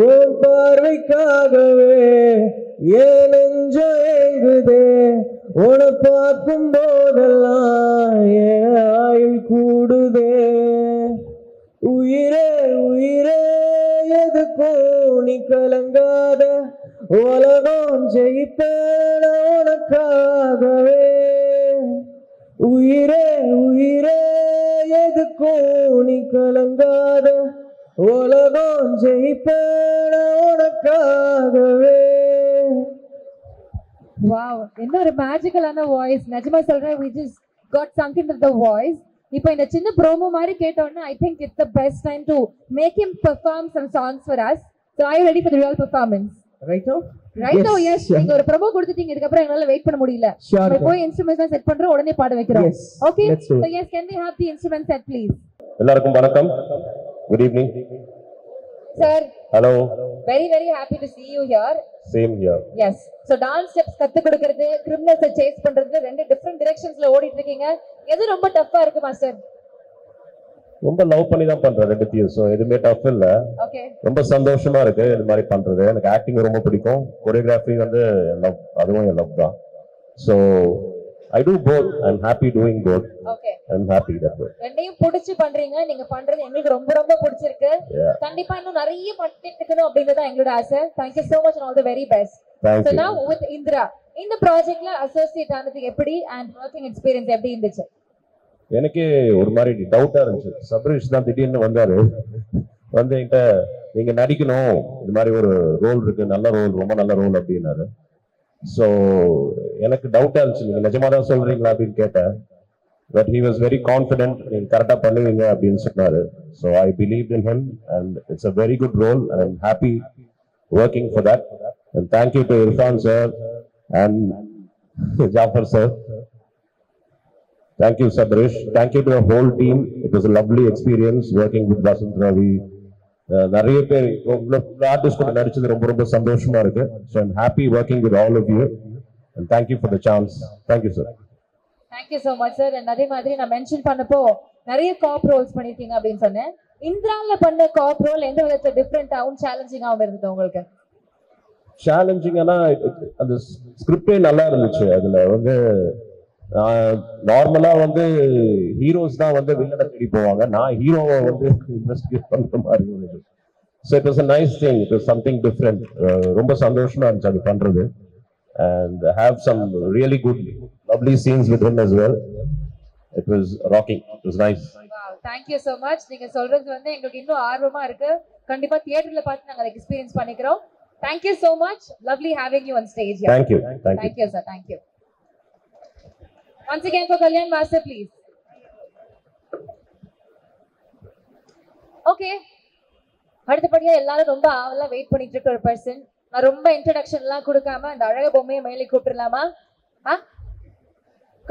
உன் பார்வைக்காகவே என் நெஞ்சம் ஏங்குதே உன்னை பார்க்கும் போதெல்லாம் என் ஆயுள் கூடுதே உயிரே உயிரே எதுக்கும் நீ கலங்காத உலகம் ஜெயிப்பேன் உனக்காகவே உயிரே உயிரே எதுக்கும் நீ கலங்காத உலகம் ஜெயிப்பேன் உனக்காகவே. Wow, என்ன ஒரு மேஜிக்கலான வாய்ஸ். நிஜமா சொல்றேன், we just got sunk into the voice. இப்போ இந்த சின்ன ப்ரோமோ மாதிரி கேட்டோன்னா I think it's the best time to make him perform some songs for us. So are you ready for the real performance? Right now? Right now, yes. நீங்க ஒரு promo கொடுத்துட்டீங்க, இதுக்கு அப்புறம் எங்களால வெயிட் பண்ண முடியல. நம்ம போய் இன்ஸ்ட்ருமெண்ட்ஸ் செட் பண்றோம், உடனே பாட வைக்கிறோம். Okay? So yes, can we have the instrument set please? எல்லாருக்கும் வணக்கம். Good evening. Sir. Hello. Very very happy to see you here. Same here. Yes. So dance steps கத்து கொடுக்கிறது, கிரிமினல்ஸை சேஸ் பண்றது, ரெண்டு டிஃபரண்ட் டைரக்ஷன்ஸ்ல ஓடிட்டு இருக்கீங்க. எது ரொம்ப டஃப்பா இருக்கு மாஸ்டர்? ரொம்ப லவ் பண்ணி தான் பண்றேன் ரெண்டுத்தையும். ஸோ எதுவுமே டஃப் இல்ல. ஓகே. ரொம்ப சந்தோஷமா இருக்கு இது மாதிரி பண்றது. எனக்கு ஆக்டிங் ரொம்ப பிடிக்கும். கொரியோகிராஃபி வந்து லவ், அதுவும் என் லவ் தான். So I do both. I'm happy doing both. Okay. I'm happy that way. ரெண்டையும் பிடிச்சு பண்றீங்க. நீங்க பண்றது எங்களுக்கு ரொம்ப ரொம்ப பிடிச்சிருக்கு. கண்டிப்பா இன்னும் நிறைய பண்ணிட்டு இருக்கணும் அப்படிங்கறது எங்களோட ஆசை. Thank you so much and all the very best. Thank so you. now with Indra, இந்த ப்ராஜெக்ட்ல அசோசியேட் ஆனது எப்படி and working experience எப்படி இருந்துச்சு? எனக்கு ஒரு மாதிரி டவுட்டா இருந்துச்சு. சபரீஷ் தான் திடீர்னு வந்தாரு. வந்து என்கிட்ட நீங்க நடிக்கணும், இது மாதிரி ஒரு ரோல் இருக்கு, நல்ல ரோல், ரொம்ப நல்ல ரோல் அப்படின்னாரு. ஸோ எனக்கு டவுட்டா இருந்துச்சு, நீங்க நிஜமா தான் சொல்றீங்களா அப்படின்னு கேட்டேன். But he was very confident, நீங்க கரெக்டா பண்ணுவீங்க அப்படின்னு சொன்னாரு. So I believe in him and it's a very good role and I'm happy working for that. And thank you to Irfan sir and Jaffar sir. Thank you, Sabarish. Thank you to the whole team. It was a lovely experience working with Vasant Ravi. நிறைய பேர் artist கூட நடிச்சது ரொம்ப ரொம்ப சந்தோஷமா இருக்கு. So I'm happy working with all of you and thank you for the chance. Thank you, sir. Thank you so much, sir. And அதே மாதிரி நான் மென்ஷன் பண்ணப்போ நிறைய காப் ரோல்ஸ் பண்ணிருக்கீங்க அப்படின்னு சொன்னேன். இந்திரால பண்ண காப் ரோல் எந்த விதத்துல டிஃபரெண்டாவும் சேலஞ்சிங்காவும் இருந்தது உங்களுக்கு? சேலஞ்சிங்கானா அந்த ஸ்கிரிப்டே நல்லா இருந்துச்சு. அதுல வந்து நார்மலா வந்து ஹீரோஸ் தான் வந்து வில்லனை தேடி போவாங்க, நான் ஹீரோவை வந்து இன்வெஸ்டிகேட் பண்ற மாதிரி இருந்தது. So it was a nice thing, it was something different. ரொம்ப சந்தோஷமா இருந்துச்சு அது பண்றது. And have some really good lovely scenes with him as well. It was rocking. It was nice. Wow, thank you so much. நீங்க சொல்றது வந்து எங்களுக்கு இன்னும் ஆர்வமா இருக்கு. கண்டிப்பா தியேட்டர்ல பார்த்து நாங்க அதை எக்ஸ்பீரியன்ஸ் பண்ணிக்கிறோம். Thank you so much. Lovely having you on stage here. Thank you. Thank you, sir. Thank you. Once again for Kalyan Master, please. Okay. அடுத்தபடியா எல்லாரும் ரொம்ப ஆவலா வெயிட் பண்ணிட்டு இருக்க ஒரு பர்சன். நான் ரொம்ப இன்ட்ரோடக்ஷன் எல்லாம் கொடுக்காம அந்த அழக பொம்மையை மேலே கூப்பிடலாமா?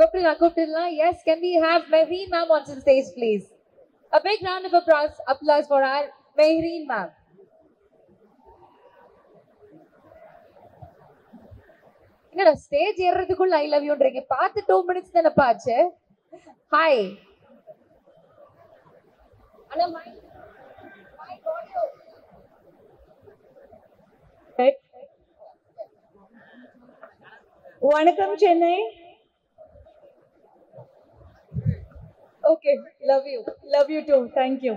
கூப்பிடலாம். Yes, can we have Mehreen ma'am on stage, please? A big round of applause for our Mehreen ma'am. என்னடா ஸ்டேஜ் ஏறதுக்குள்ள ஐ லவ் யூன்றீங்க, பார்த்து 2 மினிட்ஸ் தானே பாச்சு. ஹாய் அண்ணா, மை ஆடியோ. வணக்கம் Chennai. Okay, love you too. Thank you.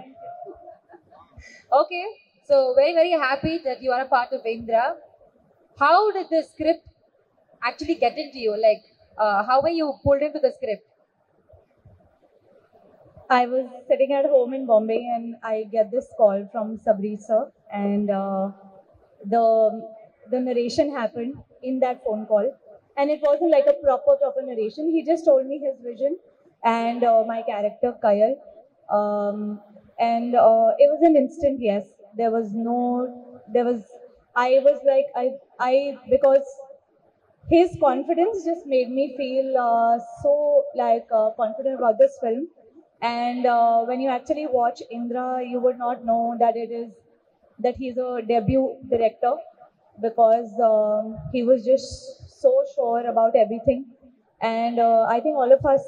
Okay, so very very happy that you are a part of Indra. How did the script actually get into you? Like, how were you pulled into the script? I was sitting at home in Bombay and I get this call from Sabri sir, and the narration happened in that phone call, and it wasn't like a proper narration. He just told me his vision and my character Kayal, and it was an instant yes. I was like I because his confidence just made me feel so like confident about this film. And when you actually watch Indra, you would not know that he's a debut director, because he was just so sure about everything. And I think all of us,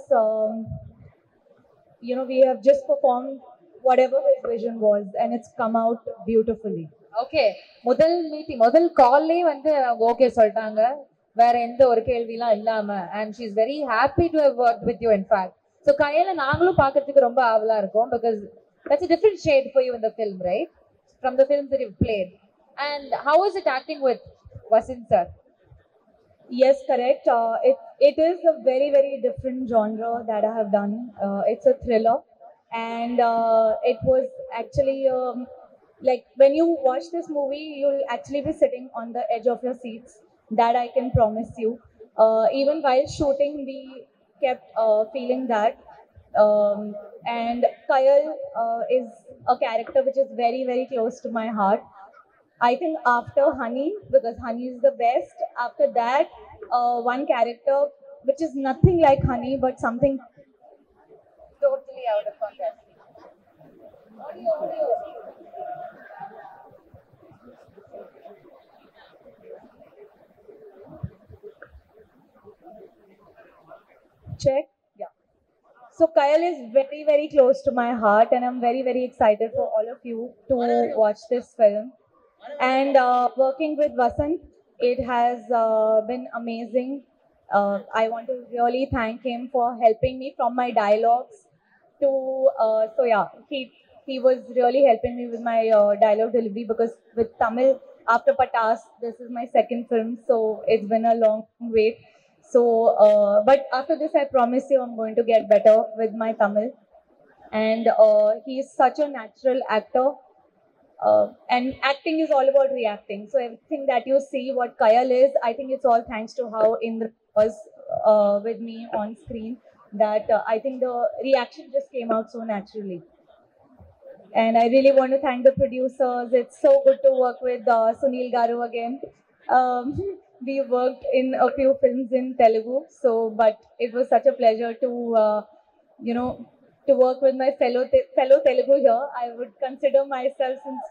we have just performed whatever his vision was, and it's come out beautifully. Okay, முதல் meeting முதல் கால்லே வந்து அவங்க okay சொல்லிட்டாங்க, வேற எந்த ஒரு கேள்விலாம் இல்லாம. And she is very happy to have work with you. In fact so கையில நாங்களும் பார்க்கறதுக்கு ரொம்ப ஆவலா இருக்கும், because that's a different shade for you in the film, right? From the films that you've played. And how is it acting with Vasant sir? Yes, correct. It is a very, very different genre that I have done. It's a thriller, and it was actually like when you watch this movie, you'll actually be sitting on the edge of your seats. That I can promise you. Even while shooting, we kept feeling that. And Kayal is a character which is very, very close to my heart. I think after Honey, because Honey is the best, after that, one character which is nothing like Honey but something Totally out of context. Audio. check. Yeah. So Kayal is very, very close to my heart, and I'm very, very excited for all of you to watch this film. And working with Vasant, it has been amazing. I want to really thank him for helping me from my dialogues to so yeah, he was really helping me with my dialogue delivery, because with Tamil, after Patas, this is my second film, so it's been a long wait. So but after this, I promise you I'm going to get better with my Tamil. And he's such a natural actor. And acting is all about reacting. So everything that you see, what Kayal is, I think it's all thanks to how Indra was with me on screen. That I think the reaction just came out so naturally. And I really want to thank the producers. It's so good to work with Sunil Garu again. We worked in a few films in Telugu, so but it was such a pleasure to to work with my fellow Telugu here. I would consider myself, since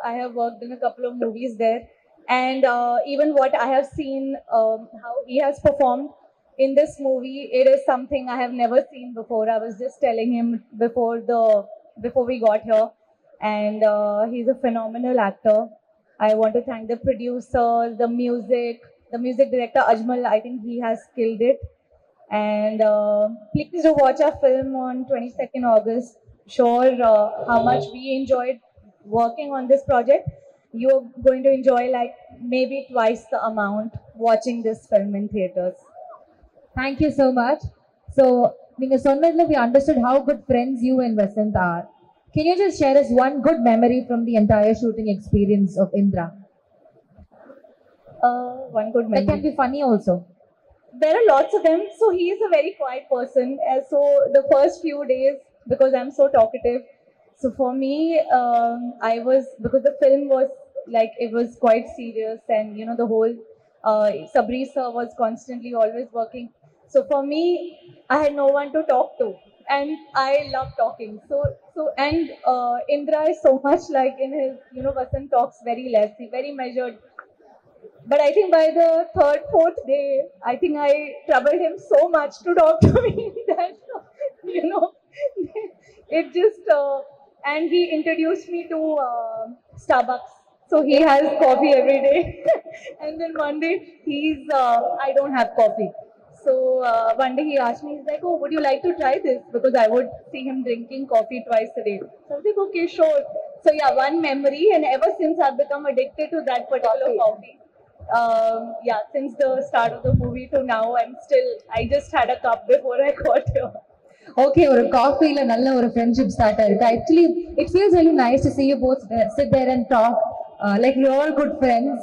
I have worked in a couple of movies there, and even what I have seen, how he has performed in this movie, it is something I have never seen before. I was just telling him before we got here, and he's a phenomenal actor. I want to thank the producers, the music director Ajmal. I think he has killed it. And please do watch our film on 22nd August. Sure, how much we enjoyed working on this project. You're going to enjoy like maybe twice the amount watching this film in theaters. Thank you so much. So, நீங்க சொன்னதுல we understood how good friends you and Vasant are. Can you just share us one good memory from the entire shooting experience of Indra? One good That memory. can be funny also. There are lots of them. So he is a very quiet person. So the first few days, because I'm so talkative, so for me, because the film was like, it was quite serious, and the whole Sabri sir was constantly always working. So for me, I had no one to talk to, and I love talking. So and Indra is so much like in his, Vasant talks very less, he's very measured. But I think by the third, fourth day, I think I troubled him so much to talk to me that, it just, and he introduced me to Starbucks. So he has coffee every day. And then one day, I don't have coffee. So one day he asked me, he's like, oh, would you like to try this? Because I would see him drinking coffee twice a day. So I was like, okay, sure. So yeah, one memory, and ever since I've become addicted to that particular coffee. Since the start of the movie to now, I just had a cup before I got here. Okay, ஒரு காஃபில நல்ல ஒரு friendship start ஆயிருக்கு. Actually, it feels really nice to see you both sit there and talk like you're all good friends,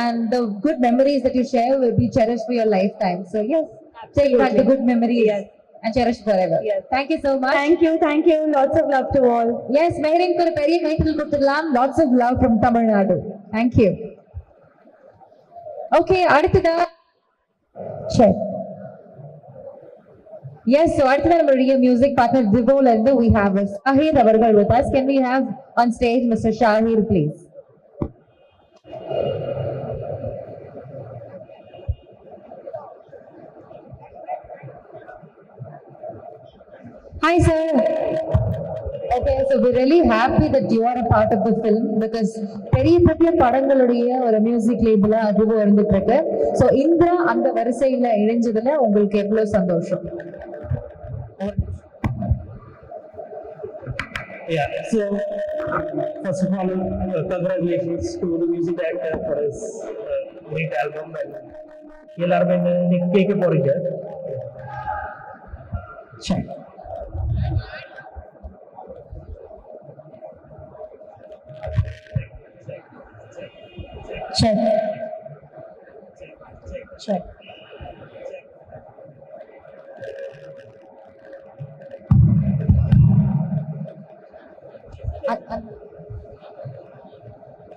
and the good memories that you share will be cherished for your lifetime. So yes, take back the good memories and cherish forever. Yes. Thank you so much. Thank you. Lots of love to all. Yes, Mehreenக்கு ஒரு பெரிய கைத்தட்டல் கொடுத்துடலாம். Lots of love from Tamil Nadu. Thank you. Okay, அடுத்ததா check. Yes, so அடுத்ததா நம்மளுடைய music partner Vivoல இருந்து we have Shahir அவர்கள் with us. Can we have on stage Mr. Shahir, please? Hi, sir. Okay, so we're really happy that you are a part of the film because பெரிய பெரிய படங்களுடைய ஒரு music லேபிளா அதுவும் இருந்துட்டு இருக்கு. So Indira அந்த வரிசையில இணைஞ்சதுல உங்களுக்கு எவ்வளவு சந்தோஷம்? Yeah, so first of all, congratulations to the music director for his great album. And எல்லாருமே இன்னைக்கு கேட்க போறீங்க. Sure. Check. Check.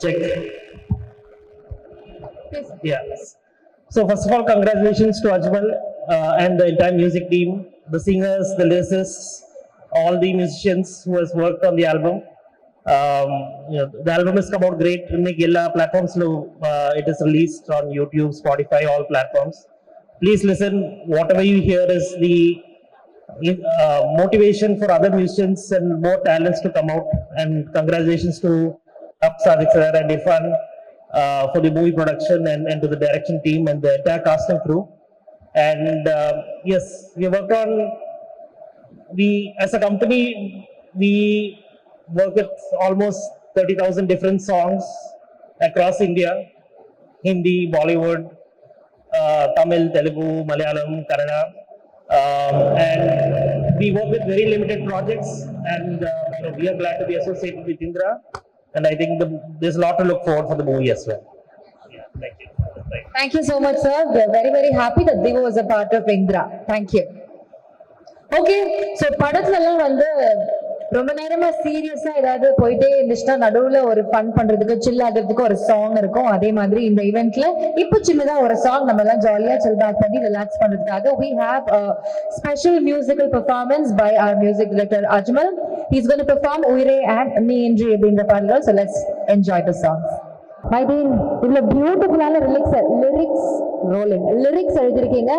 Check. Yes. So first of all, congratulations to Ajmal and the entire music team, the singers, the lyricists, all the musicians who has worked on the album. The album has come out great. Ella platforms it is released on YouTube, Spotify, all platforms. Please listen. Whatever you hear is the motivation for other musicians and more talents to come out. And congratulations to Sadiq sir and Irfan for the movie production and to the direction team and the entire cast and crew. And yes, we worked on. We as a company we work with almost 30,000 different songs across India, Hindi, Bollywood, Tamil, Telugu, Malayalam, Kannada, and we work with very limited projects, and we are glad to be associated with Indra, and I think there's a lot to look forward for the movie as well. Yeah, thank you. Thank you so much, sir. We are very, very happy that Divo was a part of Indra. Thank you. Okay, so படத்துலலாம் வந்து ரொம்ப நேரமா சீரியஸா ஏதாவது போயிட்டே இருந்துச்சுன்னா நடுவுல ஒரு ஃபன் பண்றதுக்கு சில் ஆகிறதுக்கு ஒரு சாங் இருக்கும். அதே மாதிரி இந்த ஈவெண்ட்ல இப்போ சின்னதா ஒரு சாங் நம்ம எல்லாம் ஜாலியா சில் பேக் பண்ணி ரிலாக்ஸ் பண்றதுக்காக we have a special musical performance by our music director Ajmal. He's going to perform Uire and Nee Indri அப்படின்ற பாடல்கள். So let's enjoy the songs. Mydeen இவ்வளோ பியூட்டிஃபுல்லான லிரிக்ஸ் எழுதிருக்கீங்க.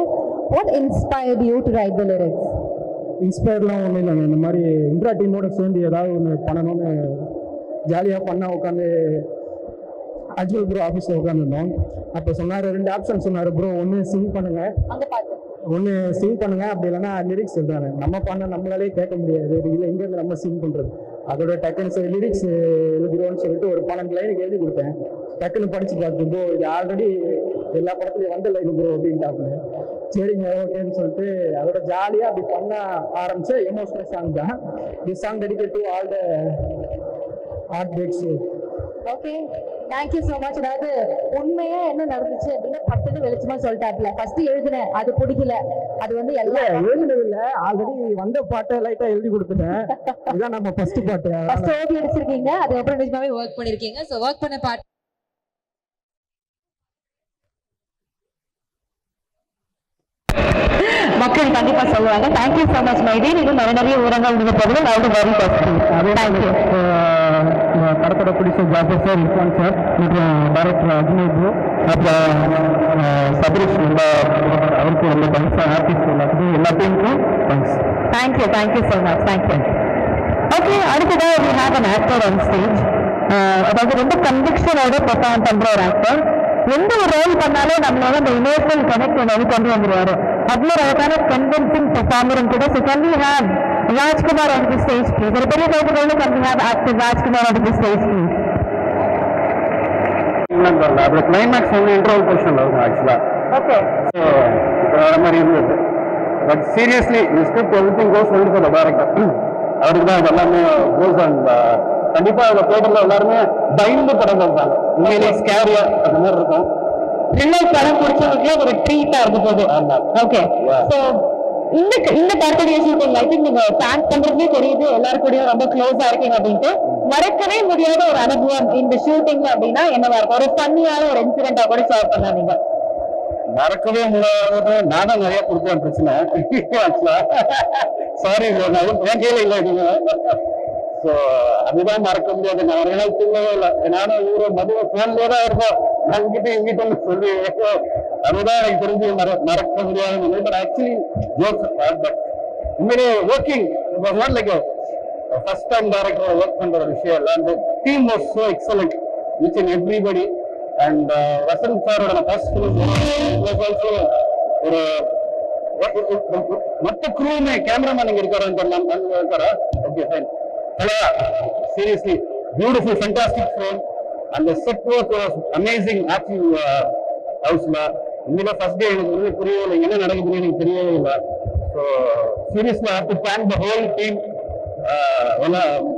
What inspired you to write the lyrics? இன்ஸ்பயர்லாம் ஒன்றும் இல்லைங்க. இந்த மாதிரி இந்திரா டீமோட சேர்ந்து ஏதாவது ஒன்று பண்ணணும்னு ஜாலியாக பண்ண உட்காந்து அஜ்மல் ப்ரோ ஆஃபீஸில் உட்காந்துருந்தோம். அப்போ சொன்னார், 2 ஆப்ஷன் சொன்னார். ப்ரோ ஒன்று சிங் பண்ணுங்க, அப்படி இல்லைன்னா லிரிக்ஸ் எழுதாங்க. நம்ம பண்ண நம்மளாலே கேட்க முடியாது, இல்லை எங்கேருந்து நம்ம சிங் பண்ணுறது. அதோட டக்குன்னு சரி லிரிக்ஸ் எழுதுகிறோன்னு சொல்லிட்டு ஒரு 12 லைனுக்கு எழுதி கொடுத்தேன். டக்குன்னு படிச்சு பார்த்து ப்ரோ இது ஆல்ரெடி எல்லா படத்துலையும் வந்த லைன் ப்ரோ அப்படின்ட்டாப்புல. சரிங்க ஓகேன்னு சொல்லிட்டு அதோட ஜாலியாக அப்படி பண்ண ஆரம்பிச்ச எமோஷனல் சாங் தான். This song dedicate to all the heartbreaks. Okay, thank you so much. அதாவது உண்மையா என்ன நடந்துச்சு அப்படின்னு பட்டுன்னு வெளிச்சமா சொல்லிட்டாப்ல. ஃபர்ஸ்ட் எழுதினேன், அது பிடிக்கல, அது வந்து எல்லாம் எழுதினதில்லை, ஆல்ரெடி வந்த பாட்டை லைட்டாக எழுதி கொடுத்துட்டேன். இதுதான் நம்ம ஃபர்ஸ்ட் பாட்டு. ஃபர்ஸ்ட் ஓகே அடிச்சிருக்கீங்க, அதுக்கப்புறம் நிஜமாவே ஒர்க் பண்ணிருக்கீங்க. ஸோ ஒர்க் பண்ண பாட்டு மக்கள் கண்டிப்பா சொல்லுவாங்க. Thank you so much Maideen. இது நிறைய ஊரங்கள் இருந்த போது அவுட் வெரி பாசிட்டிவ். தேங்க்யூ. படத்தோட producer Jaffar sir, Irfan sir, மற்றும் டைரக்டர் அஜ்மல் ப்ரோ, அப்புறம் சபரீஷ் அவருக்கு ரொம்ப தேங்க்ஸ். ஆர்டிஸ்ட் எல்லாத்தையும் thanks. Thank you so much. Thank you. Okay, அடுத்ததாக we have an actor on stage. அதாவது ரொம்ப கன்விக்ஷனோட பெர்ஃபார்ம் பண்ற ஒரு ஆக்டர். எந்த ஒரு ரோல் பண்ணாலும் நம்மளோட அந்த இமோஷனல் கனெக்ட் வந்து கொண்டு வந்துருவாரு. அதுல அழகான கன்வின்சிங் பெர்ஃபார்மரும் கூட. So can we have Rajkumar on the stage please? ஒரு பெரிய கைது can we have actor Rajkumar on the stage please? அது கிளைமேக்ஸ் வந்து இன்டர்வல் பொசிஷன்ல இருக்கும் ஆக்சுவலா. ஓகே, ஸோ இப்போ வேற மாதிரி இருந்தது. பட் சீரியஸ்லி இந்த script everything goes only for the director. அவருக்கு தான் அது எல்லாமே கோஸ். அண்ட் கண்டிப்பா அந்த தியேட்டர்ல எல்லாருமே பயந்து படம் பார்ப்பாங்க. உண்மையிலேயே ஸ்கேரியா அது மாதிரி இருக்கும். த்ரில்லர் படம் பிடிச்சவங்களுக்கு ஒரு ட்ரீட்டா இருக்க போகுது. ஓகே, ஸோ இந்த படத்துடைய ஷூட்டிங் ஐ திங்க் நீங்க பிளான் பண்றதுமே தெரியுது, எல்லாரும் கூடயும் ரொம்ப க்ளோஸா இருக்கீங்க அப்படின்ட்டு. மறக்கவே முடியாத ஒரு அனுபவம் இந்த ஷூட்டிங் அப்படின்னா என்னவா இருக்கும்? ஒரு ஃபன்னியான ஒரு இன்சிடென்டா கூட ஷேர் பண்ணலாம் நீங்க. மறக்கவே முடியாத நானும் நிறைய கொடுக்குறேன் பிரச்சனை. சாரி என் கீழே இல்லை நீங்க. ஸோ அதுதான் மறக்க முடியாது. நான் நினைக்கவே இல்லை. நானும் இவரு மதுவை போன்லேயே தான் இருக்கோம். அங்கிட்ட இங்கிட்ட சொல்லி அதுதான் எனக்கு தெரிஞ்சு மறக்க முடியாது. பட் ஆக்சுவலி ஜோக்ஸ் பட் உண்மையிலே working like first time director work பண்ற விஷயம் இல்லை. அந்த team was so excellent, each and everybody. And Vasanth சாரோட ஃபர்ஸ்ட் ஃபிலிம் ஆல்சோ ஒரு மொத்த க்ரூமே கேமராமேன் இங்க இருக்காரா? Okay fine. Seriously beautiful fantastic film. அந்த set work was amazing. Active ஹவுஸ்ல உண்மையில ஃபர்ஸ்ட் டே எனக்கு வந்து புரியவே இல்லை, என்ன நடக்குதுன்னு எனக்கு தெரியவே இல்லை. So seriously have to thank the whole team.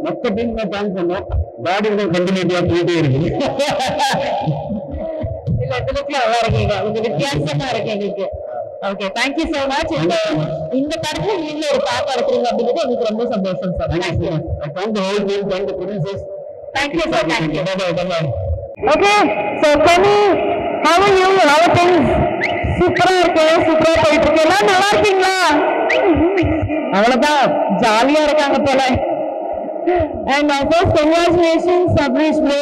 மொத்த டீம் தேங்க் பண்ணோம். பேட்டிங் தான் கண்டினியூட்டியா போயிட்டே இருக்கு. இல்ல இதுல நல்லா இருக்கீங்க, உங்க வித்தியாசமா இருக்கு எங்களுக்கு. Okay, thank you so much. இந்த படத்துல நீங்க ஒரு பாப்பா இருக்கிறீங்க அப்படிங்கிறது எனக்கு ரொம்ப சந்தோஷம் sir. Thank you. Thank the whole team, thank the producers. Thank you sir. Thank you. Okay, so Ghani, how are you? How are things? சூப்பரா இருக்கு, சூப்பரா போயிட்டு இருக்கு. எல்லாம் நல்லா இருக்கீங்களா? அவ்வளவுதான், ஜாலியா இருக்காங்க போல. And first, congratulations, Sabrish bro.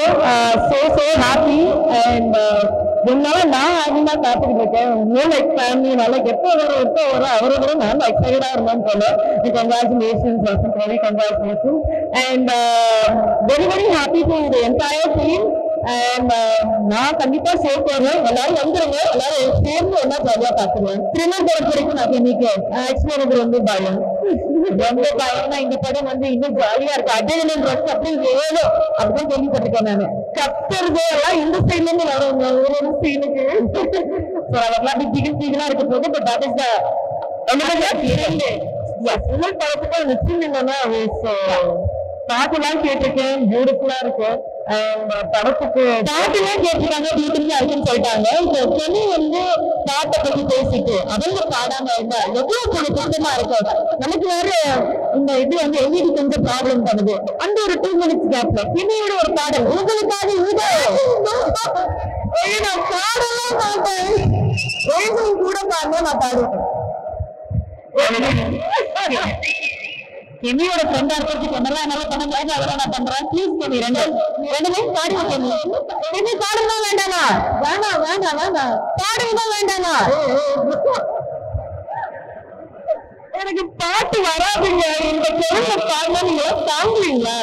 So happy. And என்னால நான் அதிகமா காத்துக்கிட்டு இருக்கேன். லைக் ஃபேமிலி நல்லா எப்போ வர அவரை விட நான் எக்ஸைட்டடா இருந்தான்னு போல. Congratulations, congratulations. And very very happy to the entire team. And நான் கண்டிப்பா ஷோக்கு வருவேன். எல்லாரும் வந்துருங்க, எல்லாரும் சேர்ந்து ஒன்னா ஜாலியா பாத்துருவேன். த்ரில்லர் படம் பிடிக்கும் நான் இன்னைக்கு. ஆக்சுவலி எனக்கு ரொம்ப பயம் தான். இந்த படம் வந்து இன்னும் ஜாலியா இருக்கு. அட்ரினலின் ரஷ் அப்படி வேணும் அப்படின்னு கேள்விப்பட்டிருக்கேன் நான். கத்துறது எல்லாம் இந்த சைட்ல இருந்து வரும் ஒரு சீனுக்கு. அதெல்லாம் பிகிலா இருக்க போது. பட் தட் இஸ் த்ரில்லர் படத்துக்கு நிச்சயம் என்னன்னா பாட்டுலாம் கேட்டிருக்கேன், பியூட்டிஃபுல்லா இருக்கு. படத்துக்கு பாட்டுலாம் கேட்டிருக்காங்க, வீட்டுக்கு அதுன்னு சொல்லிட்டாங்க. இப்போ சென்னை வந்து பாட்டை பத்தி பேசிட்டு அவங்க பாடாம இருந்தா எவ்வளவு கஷ்டமா இருக்கும். நமக்கு வேற இந்த இது வந்து எங்களுக்கு கொஞ்சம் ப்ராப்ளம் பண்ணுது. அந்த ஒரு 2 minutes கேப்ல சென்னையோட ஒரு பாடல் உங்களுக்காக நான் பாடலாம் மாட்டேன். கூட பாருங்க, நான் பாடுவேன். என்னையோட ஃப்ரெண்டா இருக்கிறதுக்கு என்னெல்லாம் என்னால பண்ண முடியாது, அதெல்லாம் நான் பண்றேன். ப்ளீஸ் பண்ணி ரெண்டுமே பாடுங்க. என்ன பாடுங்க வேண்டாமா? வேண்டாம் பாடுங்க வேண்டாமா? எனக்கு பாட்டு வராதுங்க. இந்த பொருளை பாடுங்க, நீங்க தாங்குவீங்களா?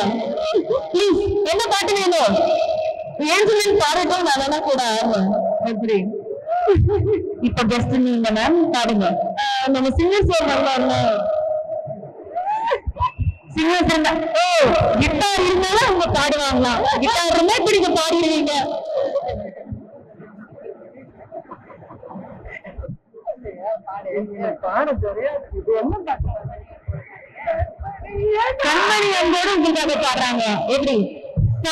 ப்ளீஸ், என்ன பாட்டு வேணும்? ஏன் பாடட்டும், நான் வேணா கூட ஆடுவேன். எப்படி இப்ப ஜஸ்ட் நீங்க மேம் பாடுங்க. நம்ம சிங்கர்ஸ் வரலாம்ல, சிங்கர்ஸ் இருந்தா கிட்டார் இருந்தாலும் அவங்க பாடுவாங்களா? கிட்டார் இருந்தா இப்படி நீங்க பாடுவீங்க. கண்மணி அன்போடு உங்களுக்காக பாடுறாங்க. எப்படி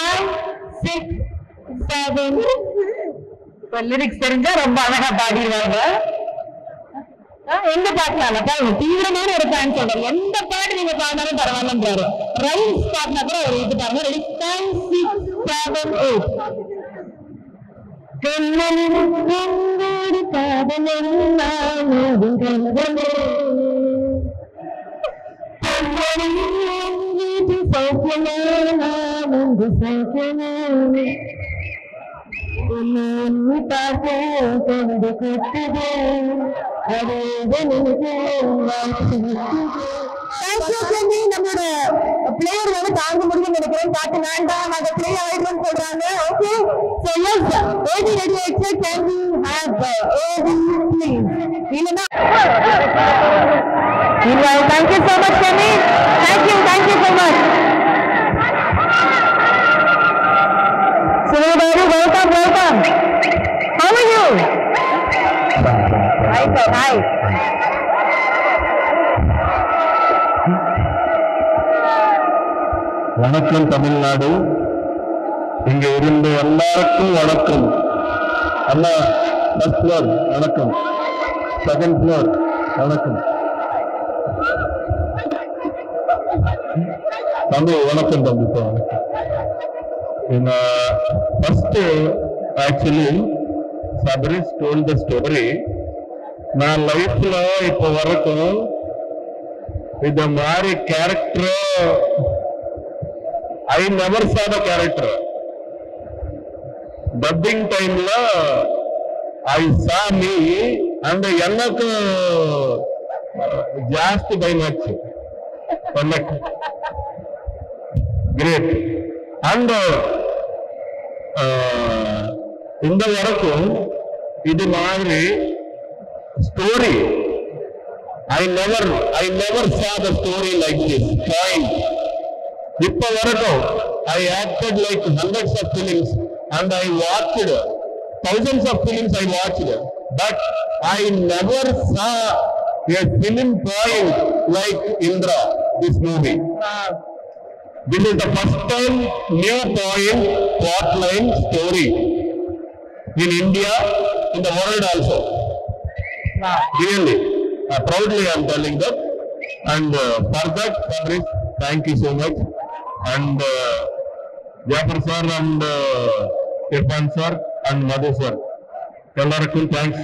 5, 6, 7 லிரிக்ஸ் தெரிஞ்சா ரொம்ப அழகா பாடிடுவாங்க. எந்த பாட்டுனால பாருங்க, தீவிரமான ஒரு ஃபேன் சொல்றாரு. எந்த பாட்டு நீங்க பாடினாலும் பரவாயில்லன்றாரு. ரைம்ஸ் பாட்டினா கூட ஒரு இது பாருங்க. ரெடி 5, 6, 7, 8 நம்மளோட பிளேயர் வந்து தாங்க முடியும் நினைக்கிறேன். பாட்டு வேண்டாம், நாங்க பிளே ஆயிடுறோம் சொல்றாங்க. Okay, so yes, ready exit, can we have AD please? இல்லனா thank you so much Kenny, thank you so much. So very welcome. How are you? Hi sir, hi. வணக்கம் தமிழ்நாடு. இங்க இருந்து எல்லாருக்கும் வணக்கம். அண்ணா ஃபர்ஸ்ட் ஃப்ளோர் வணக்கம், second floor வணக்கம், தம்பி வணக்கம், தம்பி வணக்கம். First actually Sabarish told the story. நான் லைஃப்ல இப்போ வரைக்கும் இந்த மாதிரி character I never saw the character. Dubbing time la I saw me and எனக்கு ஜாஸ்தி பயமாச்சு. great. And இந்த வரைக்கும் இது மாதிரி story, I never saw the story like this. Point. இப்ப வரைக்கும் I acted like hundreds of films and I watched thousands of films I watched, but I never saw a film point like Indra, this movie. This is the first time new point, plotline, story in India, in the world also. Really, proudly I am telling that. And for that, Fabrice, thank you so much. And Jafar sir and Irfan sir and Madhu sir, Kalarakum, thanks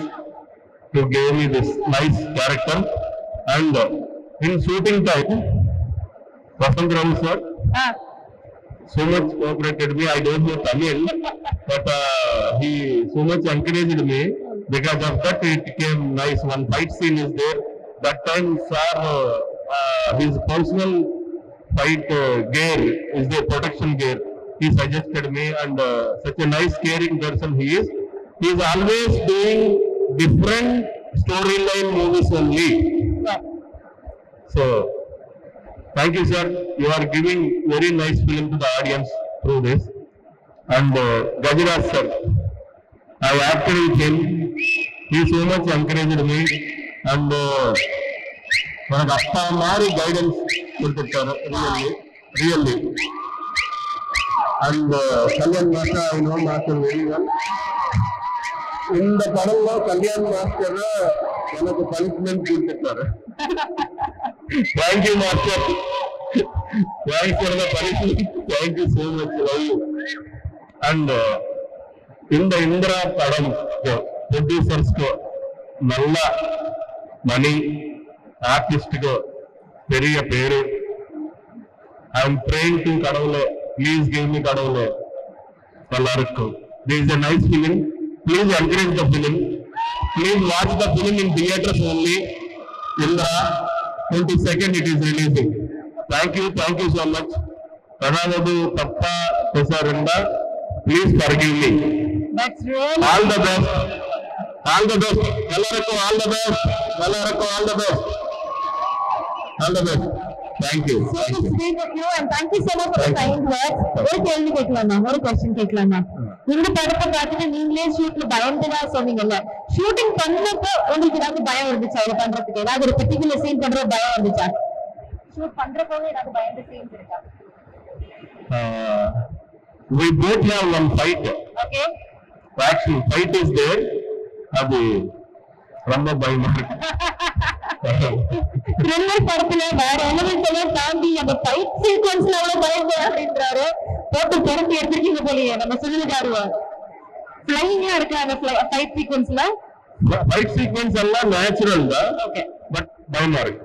to give me this nice character. And in shooting time, Vasant Rao sir so much cooperated me. I don't know Tamil, but he so much encouraged me. Because of that, it came nice. One fight scene is there. That time, sir, his personal fight gear is the protection gear. He suggested me, and such a nice, caring person he is. He is always doing different storyline movies only. So, thank you, sir. You are giving very nice film to the audience through this. And Gajiraj sir, I acted with him. He so much encouraged me, and எனக்கு அப்பா மாதிரி guidance கொடுத்துட்டாரு, really. And Kalyan master, I know master very well. இந்த படம்ல Kalyan master எனக்கு punishment கொடுத்துட்டாரு. Thank you master. Thanks for the punishment. Thank you so much. Love you. And இந்த இந்திரா படம் ப்ரொடியூசர்ஸ்க்கு நல்ல மணி, ஆர்டிஸ்டுக்கு பெரிய பேரு. ஐ எம் ப்ரேயிங் டு கடவுளே, ப்ளீஸ் கிவ் மீ கடவுளே எல்லாருக்கும். This is a nice film. Please encourage the film. Please watch the film in theaters only. Indra, 22nd it is releasing. Thank you so much. Ranadu Tappa Pesarunda, please forgive me. That's really All the best. All the best. Ellarku all the best. Ellarku all the best. All the best. Thank you. so to speak with you, and thank you so much for the kind words. ஒரு கேள்வி கேட்கலாமா, ஒரு question கேட்கலாமா? இந்த படத்தை பார்த்துட்டு நீங்களே ஷூட்ல பயந்துதா சொன்னீங்கல்ல, ஷூட்டிங் பண்ணப்போ உங்களுக்கு ஏதாவது பயம் இருந்துச்சா? இதை பண்றதுக்கு ஏதாவது ஒரு பர்டிகுலர் சீன் பண்ற பயம் இருந்துச்சா? ஷூட் பண்றப்போ ஏதாவது பயந்த சீன்ஸ் இருக்கா? We both have one fight. Okay. Actually, fight is there. அது ரொம்ப பயமா இருக்கு. த்ரில்லர் படத்துல வேற எலிமெண்ட்ஸ் எல்லாம் தாண்டி அந்த ஃபைட் சீக்வன்ஸ்ல அவ்வளவு பயந்து அப்படின்றாரு. போட்டு பொறுத்து எடுத்துருக்கீங்க போலியே நம்ம சொல்லிருக்காரு. ஃப்ளைங்கா இருக்கு அந்த ஃபைட் சீக்வன்ஸ்ல. ஃபைட் சீக்வன்ஸ் எல்லாம் நேச்சுரல் தான். ஓகே. பட் பயமா இருக்கு.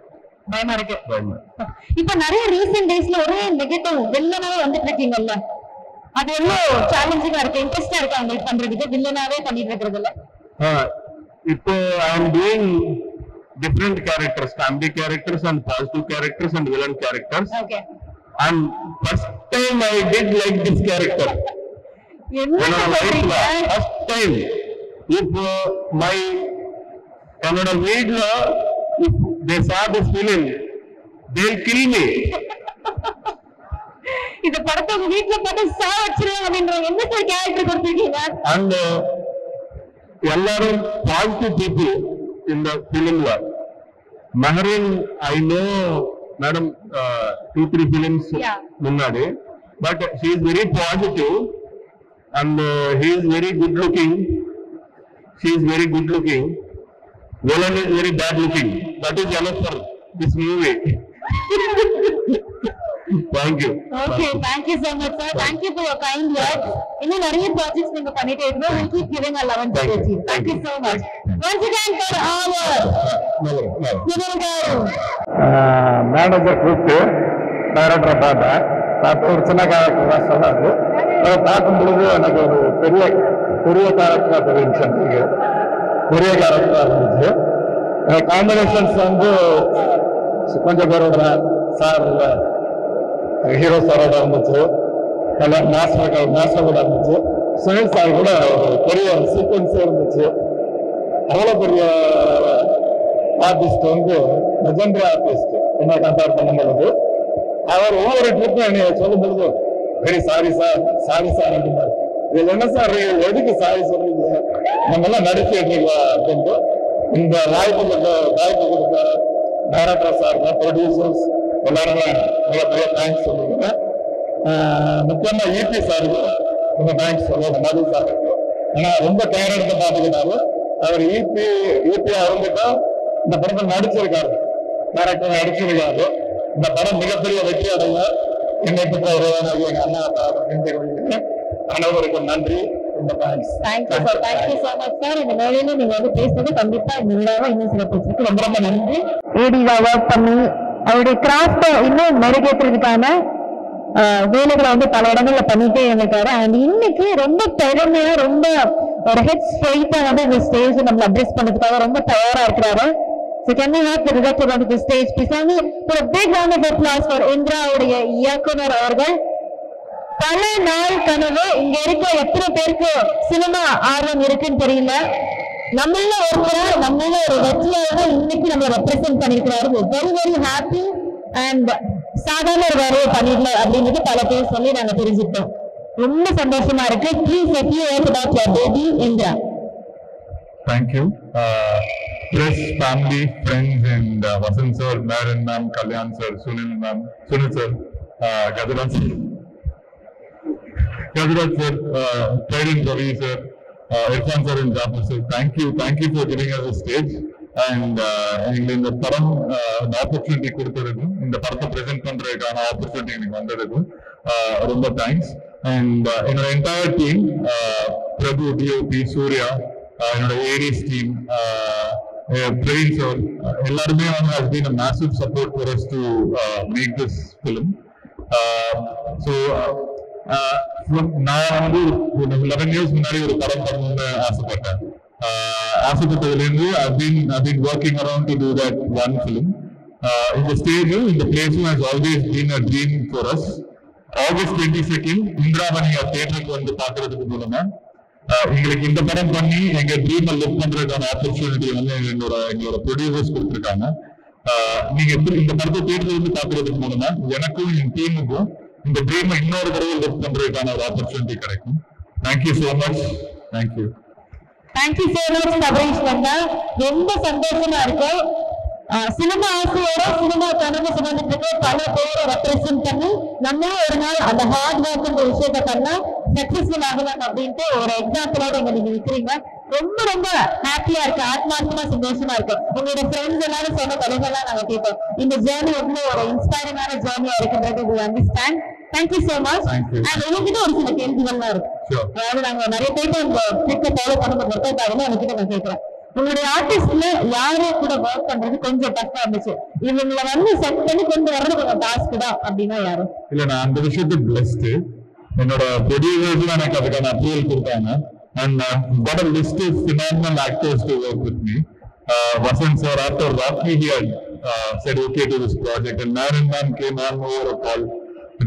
இப்ப நிறைய ரீசன்ட் டேஸ்ல ஒரே நெகட்டிவ் வில்லனாவே வந்துட்டு இருக்கீங்கல்ல, அது எவ்வளவு சேலஞ்சிங்கா இருக்கு, இன்ட்ரெஸ்டா இருக்கு உங்களுக்கு பண்றதுக்கு? வில்லனாவே பண்ணிட்டு இருக்கிறதுல இப்போ I am doing different characters, comedy characters and positive characters and villain characters. Okay. And first time I did like this character. என்ன சொல்றீங்க? First time. இப்போ என்னோட வீட்ல if they saw this film, they'll kill me. இந்த படத்தை உங்க வீட்டுல போட்டு சாவச்சிருவாங்க அப்படின்ற என்ன சார் கேரக்டர் கொடுத்திருக்கீங்க? And எல்லாரும் பாசிட்டிவ் பீப்புள் இந்த ஃபிலிம்ல. Mehreen I know madam 2-3 films முன்னாடி, but she is very positive and he is very good looking. She is very good looking. Villain is very bad looking. That is enough for this movie. Thank you. Okay, thank you so much, sir. Thank you for your kind words. இன்னும் நிறைய projects நீங்க பண்ணிட்டே இருக்கணும். We'll keep giving our love and support to you. Thank you so much. Once again for our manager கூப்பிட்டு டைரக்டரை பார்த்து ஒரு சின்ன character தான் சொன்னாரு. அதை பார்க்கும் பொழுது எனக்கு ஒரு பெரிய கேரக்டராக தெரிஞ்சு, பெரிய கேரக்டராக இருந்துச்சு. காம்பினேஷன்ஸ் வந்து கொஞ்சம் பேரோட சார் ஹீரோ சாரோட இருந்துச்சு, மாஸ்டர் கூட இருந்துச்சு, சுனில் சார் கூட பெரிய சீக்வன்ஸே இருந்துச்சு. அவ்வளோ பெரிய ஆர்டிஸ்ட் வந்து லெஜெண்டரி ஆர்டிஸ்ட் என்ன கம்பேர் பண்ணும் பொழுது அவர் ஒவ்வொரு ட்ரிப்பும் என்னை சொல்லும் பொழுது வெரி சாரி சார் அப்படின்னாரு. இதுல என்ன சார் எதுக்கு சாரி சொல்றீங்க, நம்ம எல்லாம் நடிச்சுட்டு இருக்கோம் அப்படின்ட்டு இந்த வாய்ப்பு கொடுத்த டைரக்டர் சார், ப்ரொடியூசர்ஸ் எல்லாருமே மிகப்பெரிய தேங்க்ஸ் சொல்லுங்க. முக்கியமா ஈபி சாருக்கு ரொம்ப தேங்க்ஸ் சொல்லுவாங்க, மது சாருக்கு. ஏன்னா ரொம்ப கேர் எடுத்து பார்த்துக்கிட்டாரு. அவர் ஈபியா இருந்துட்டா இந்த படத்தை நடிச்சிருக்காரு, டைரக்டர் நடிச்சிருக்காரு. இந்த படம் மிகப்பெரிய வெற்றி அடைய என்னை பெற்ற உறவாக எங்க அண்ணா அனைவருக்கும் நன்றி. ரொம்ப thanks. Thank you sir, thank you so much sir. இந்த வேலையில நீங்க வந்து பேசுறது கண்டிப்பா இல்லாம இன்னும் சிறப்பிச்சிருக்கு. ரொம்ப ரொம்ப நன்றி. ஏடிவா ஒர்க் பண்ணி அவருடைய கிராஃப்டை இன்னும் மெருகேற்றுறதுக்கான வேலைகளை வந்து பல இடங்கள்ல பண்ணிட்டே இருக்காரு. அண்ட் இன்னைக்கு ரொம்ப திறமையா, ரொம்ப ஒரு ஹெட் ஸ்ட்ரெயிட்டா வந்து இந்த ஸ்டேஜ் நம்மள அட்ரஸ் பண்ணதுக்காக ரொம்ப தயாரா இருக்கிறாரு. So can we have the director onto the stage, please? For a big round of applause for Indra உடைய இயக்குனர் அவர்கள். பல நாள் கனவு. இங்க இருக்க எத்தனை பேருக்கு சினிமா ஆர்வம் இருக்குன்னு தெரியல. நம்மள ஒரு வெற்றியாளர் இன்னைக்கு நம்ம ரெப்ரசென்ட் பண்ணிருக்கிறாரு. Very very happy. அண்ட் சாதாரண ஒரு வேலையை பண்ணிடல அப்படின்றது பல பேர் சொல்லி நாங்க தெரிஞ்சுக்கிட்டோம். ரொம்ப சந்தோஷமா இருக்கு. Please let you know about your baby Indra. Thank you. Press, family, friends, and Vasant sir, Naren ma'am, Kalyan sir, Sunil sir, Gajaraj sir, Trident Ravi sir, Irfan sir, and Jafar sir. Thank you for giving us a stage. And in the param the opportunity கொடுத்ததுக்கு, இந்த படத்தை present பண்றதுக்கான opportunity எனக்கு வந்ததுக்கு ரொம்ப thanks. And என்னோட entire team, Prabhu, DOP, Surya, என்னோட ADs team, Praveen sir, எல்லாருமே has been a massive support for us to make this film. So நான் வந்து 11 years முன்னாடி ஒரு படம் பண்ணணும்னு ஆசைப்பட்டேன். ஆசைப்பட்டதுலேருந்து I've been working around to do that one film. In the stage, in the place has always been a dream for us. August 22nd, இந்திராவணி தியேட்டருக்கு வந்து பார்க்கறதுக்கு மூலமா எங்களுக்கு இந்த படம் பண்ணி எங்க ட்ரீமை லிவ் பண்றதுக்கான ஆப்பர்ச்சுனிட்டி வந்து எங்களோட ப்ரொடியூசர்ஸ் கொடுத்துருக்காங்க. நீங்க இந்த படத்தை தியேட்டர்ல இருந்து பார்க்கறதுக்கு மூலமா எனக்கும் என் டீமுக்கும் இந்த ட்ரீமை இன்னொரு தடவை லிவ் பண்றதுக்கான ஒரு ஆப்பர்ச்சுனிட்டி கிடைக்கும். Thank you so much. Thank you. Thank you so much Sabareesh வந்தா. ரொம்ப சந்தோஷமா இருக்கும். சினிமா ஆசையோட சினிமா கனவு சுமந்துட்டு பல பேரை ரெப்ரசென்ட் பண்ணி நம்மளும் ஒரு நாள் அந்த ஹார்ட் ஒர்க் விஷயத்த பண்ணா சக்சஸ்ஃபுல் ஆகலாம் அப்படின்ட்டு ஒரு எக்ஸாம்பிளோட இங்க நீங்க இருக்கிறீங்க. ரொம்ப ரொம்ப ஹாப்பியா இருக்கு, ஆத்மார்த்தமா சந்தோஷமா இருக்கு. உங்களோட ஃப்ரெண்ட்ஸ் எல்லாரும் சொன்ன கதைகள்லாம் நாங்க கேட்போம். இந்த ஜேர்னி எவ்வளவு ஒரு இன்ஸ்பைரிங்கான ஜேர்னியா இருக்குன்றது we understand. Thank you so much. And உங்ககிட்ட ஒரு சில கேள்விகள்லாம் இருக்கு. அதாவது நாங்க நிறைய பேருக்கு இந்த ட்ரிக்கை ஃபாலோ பண்ணும்போது உங்ககிட்ட நான் கேட்கிறேன். உங்களுடைய ஆர்டிஸ்ட்ல யாரு கூட ஒர்க் பண்றது கொஞ்சம் டஃபா இருந்துச்சு, இவங்களை வந்து செட் பண்ணி கொண்டு வர்றது கொஞ்சம் டாஸ்க் தான் அப்படின்னா யாரு? இல்ல, நான் அந்த விஷயத்தை பிளஸ்ட். என்னோட ப்ரொடியூசர்ஸ் எனக்கு அதுக்கான அப்ரூவல் கொடுத்தாங்க. And got a list of phenomenal actors to work with me. Vasant sir, after Rocky, he had said okay to this project, and Naren ma'am came on over a call.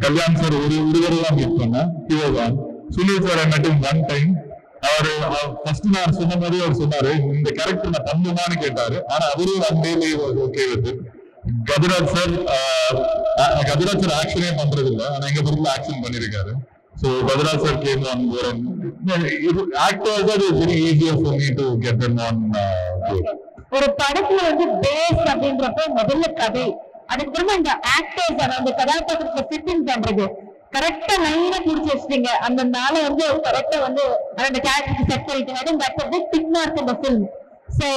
Kalyan sir ஒருவரெல்லாம் meet பண்ண, he was on. Sunil sir I met him one time. அவரு first நான் சொன்ன மாதிரி அவர் சொன்னாரு, இந்த character நான் பண்ணுமான்னு கேட்டாரு. ஆனா அவரும் ஒன் டேலே ஓகே வித். கஜராஜ் சார் ஆக்ஷனே பண்றது இல்லை, ஆனா எங்க பொருள் ஆக்ஷன் பண்ணிருக்காரு. So Gajaraj sir came on board, and actors are very easier for me to get them on board. ஒரு படத்துல வந்து பேஸ் அப்படின்றப்ப முதல்ல கதை, அதுக்கப்புறமா இந்த ஆக்டர்ஸ் அந்த கதாபாத்திரத்தை ஃபிட்டிங் பண்றது, கரெக்டா லைனா புடிச்சு வச்சிட்டீங்க. அந்த நாளை வந்து கரெக்டா வந்து அந்த கேரக்டருக்கு செட் பண்ணிட்டீங்க. That's a big tick mark in the film. So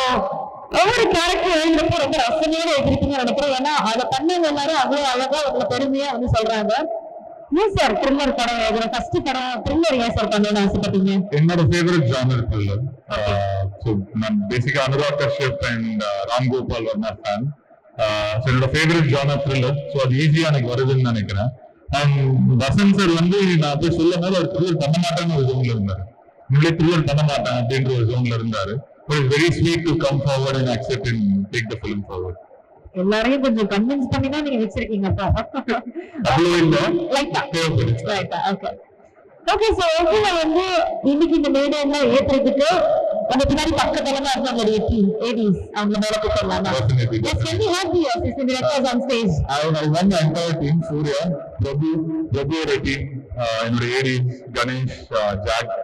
ஒவ்வொரு கேரக்டர் எழுதுறப்போ ரொம்ப ரசனையோட எழுதிருக்கீங்கன்னு நினைக்கிறேன். ஏன்னா அதை பண்ணவங்க எல்லாரும் அவ்வளவு அழகா அவ்வளவு பெருமையா வந்து சொல்றாங்க. ஏன் சார் த்ரில்லர் படம் எழுதுற ஃபர்ஸ்ட் படம் த்ரில்லர் ஏன் சார் பண்ணணும்னு ஆசைப்பட்டீங்க? என்னோட ஃபேவரட் ஜானர் த்ரில்லர். ஸோ நான் பேசிக்கா Anurag Kashyap and Ram Gopal Varma fan. So என்னோட ஃபேவரட் ஜானர் த்ரில்லர். ஸோ அது ஈஸியா எனக்கு வருதுன்னு நினைக்கிறேன். அண்ட் வசந்த் சார் வந்து நான் போய் சொல்லும் போது அவர் த்ரில்லர் பண்ண மாட்டேன்னு ஒரு ஜோன்ல இருந்தாரு. உங்களே த்ரில்லர் பண்ண மாட்டேன் அப்படின்ற ஒரு ஜோன்ல இருந்தாரு. But it's very sweet to come forward and accept and take the film forward. எல்லாரையும் கொஞ்சம் கன்வின்ஸ் பண்ணி தான் நீங்க வச்சிருக்கீங்கப்பா. Okay okay. சோ ஓகே வந்து இன்னைக்கு இந்த மேடையில ஏத்துறதுக்கு அந்த பின்னாடி பக்கத்துல அவங்களுடைய டீம் ஏடிஸ் அவங்க மேல போடலாமா? Yes, can we have the assistant directors on stage? I want the entire team, Surya, Prabhu team, என்னோட ADs Ganesh, Jack,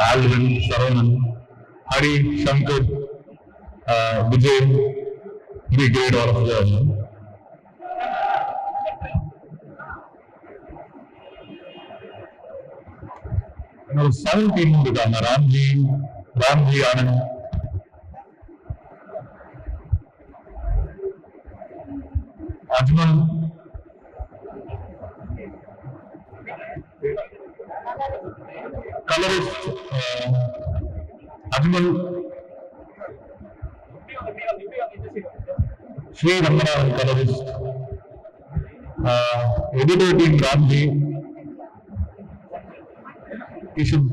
Alvin, Saravanan, Hari, Shankar, Vijay, we great all of them. என்னோட 7 team இருக்காங்க. Ramji Anand, Ajmal, colourist Ajmal, Sri Ranganath colorist, editor team Ramji, Kishan,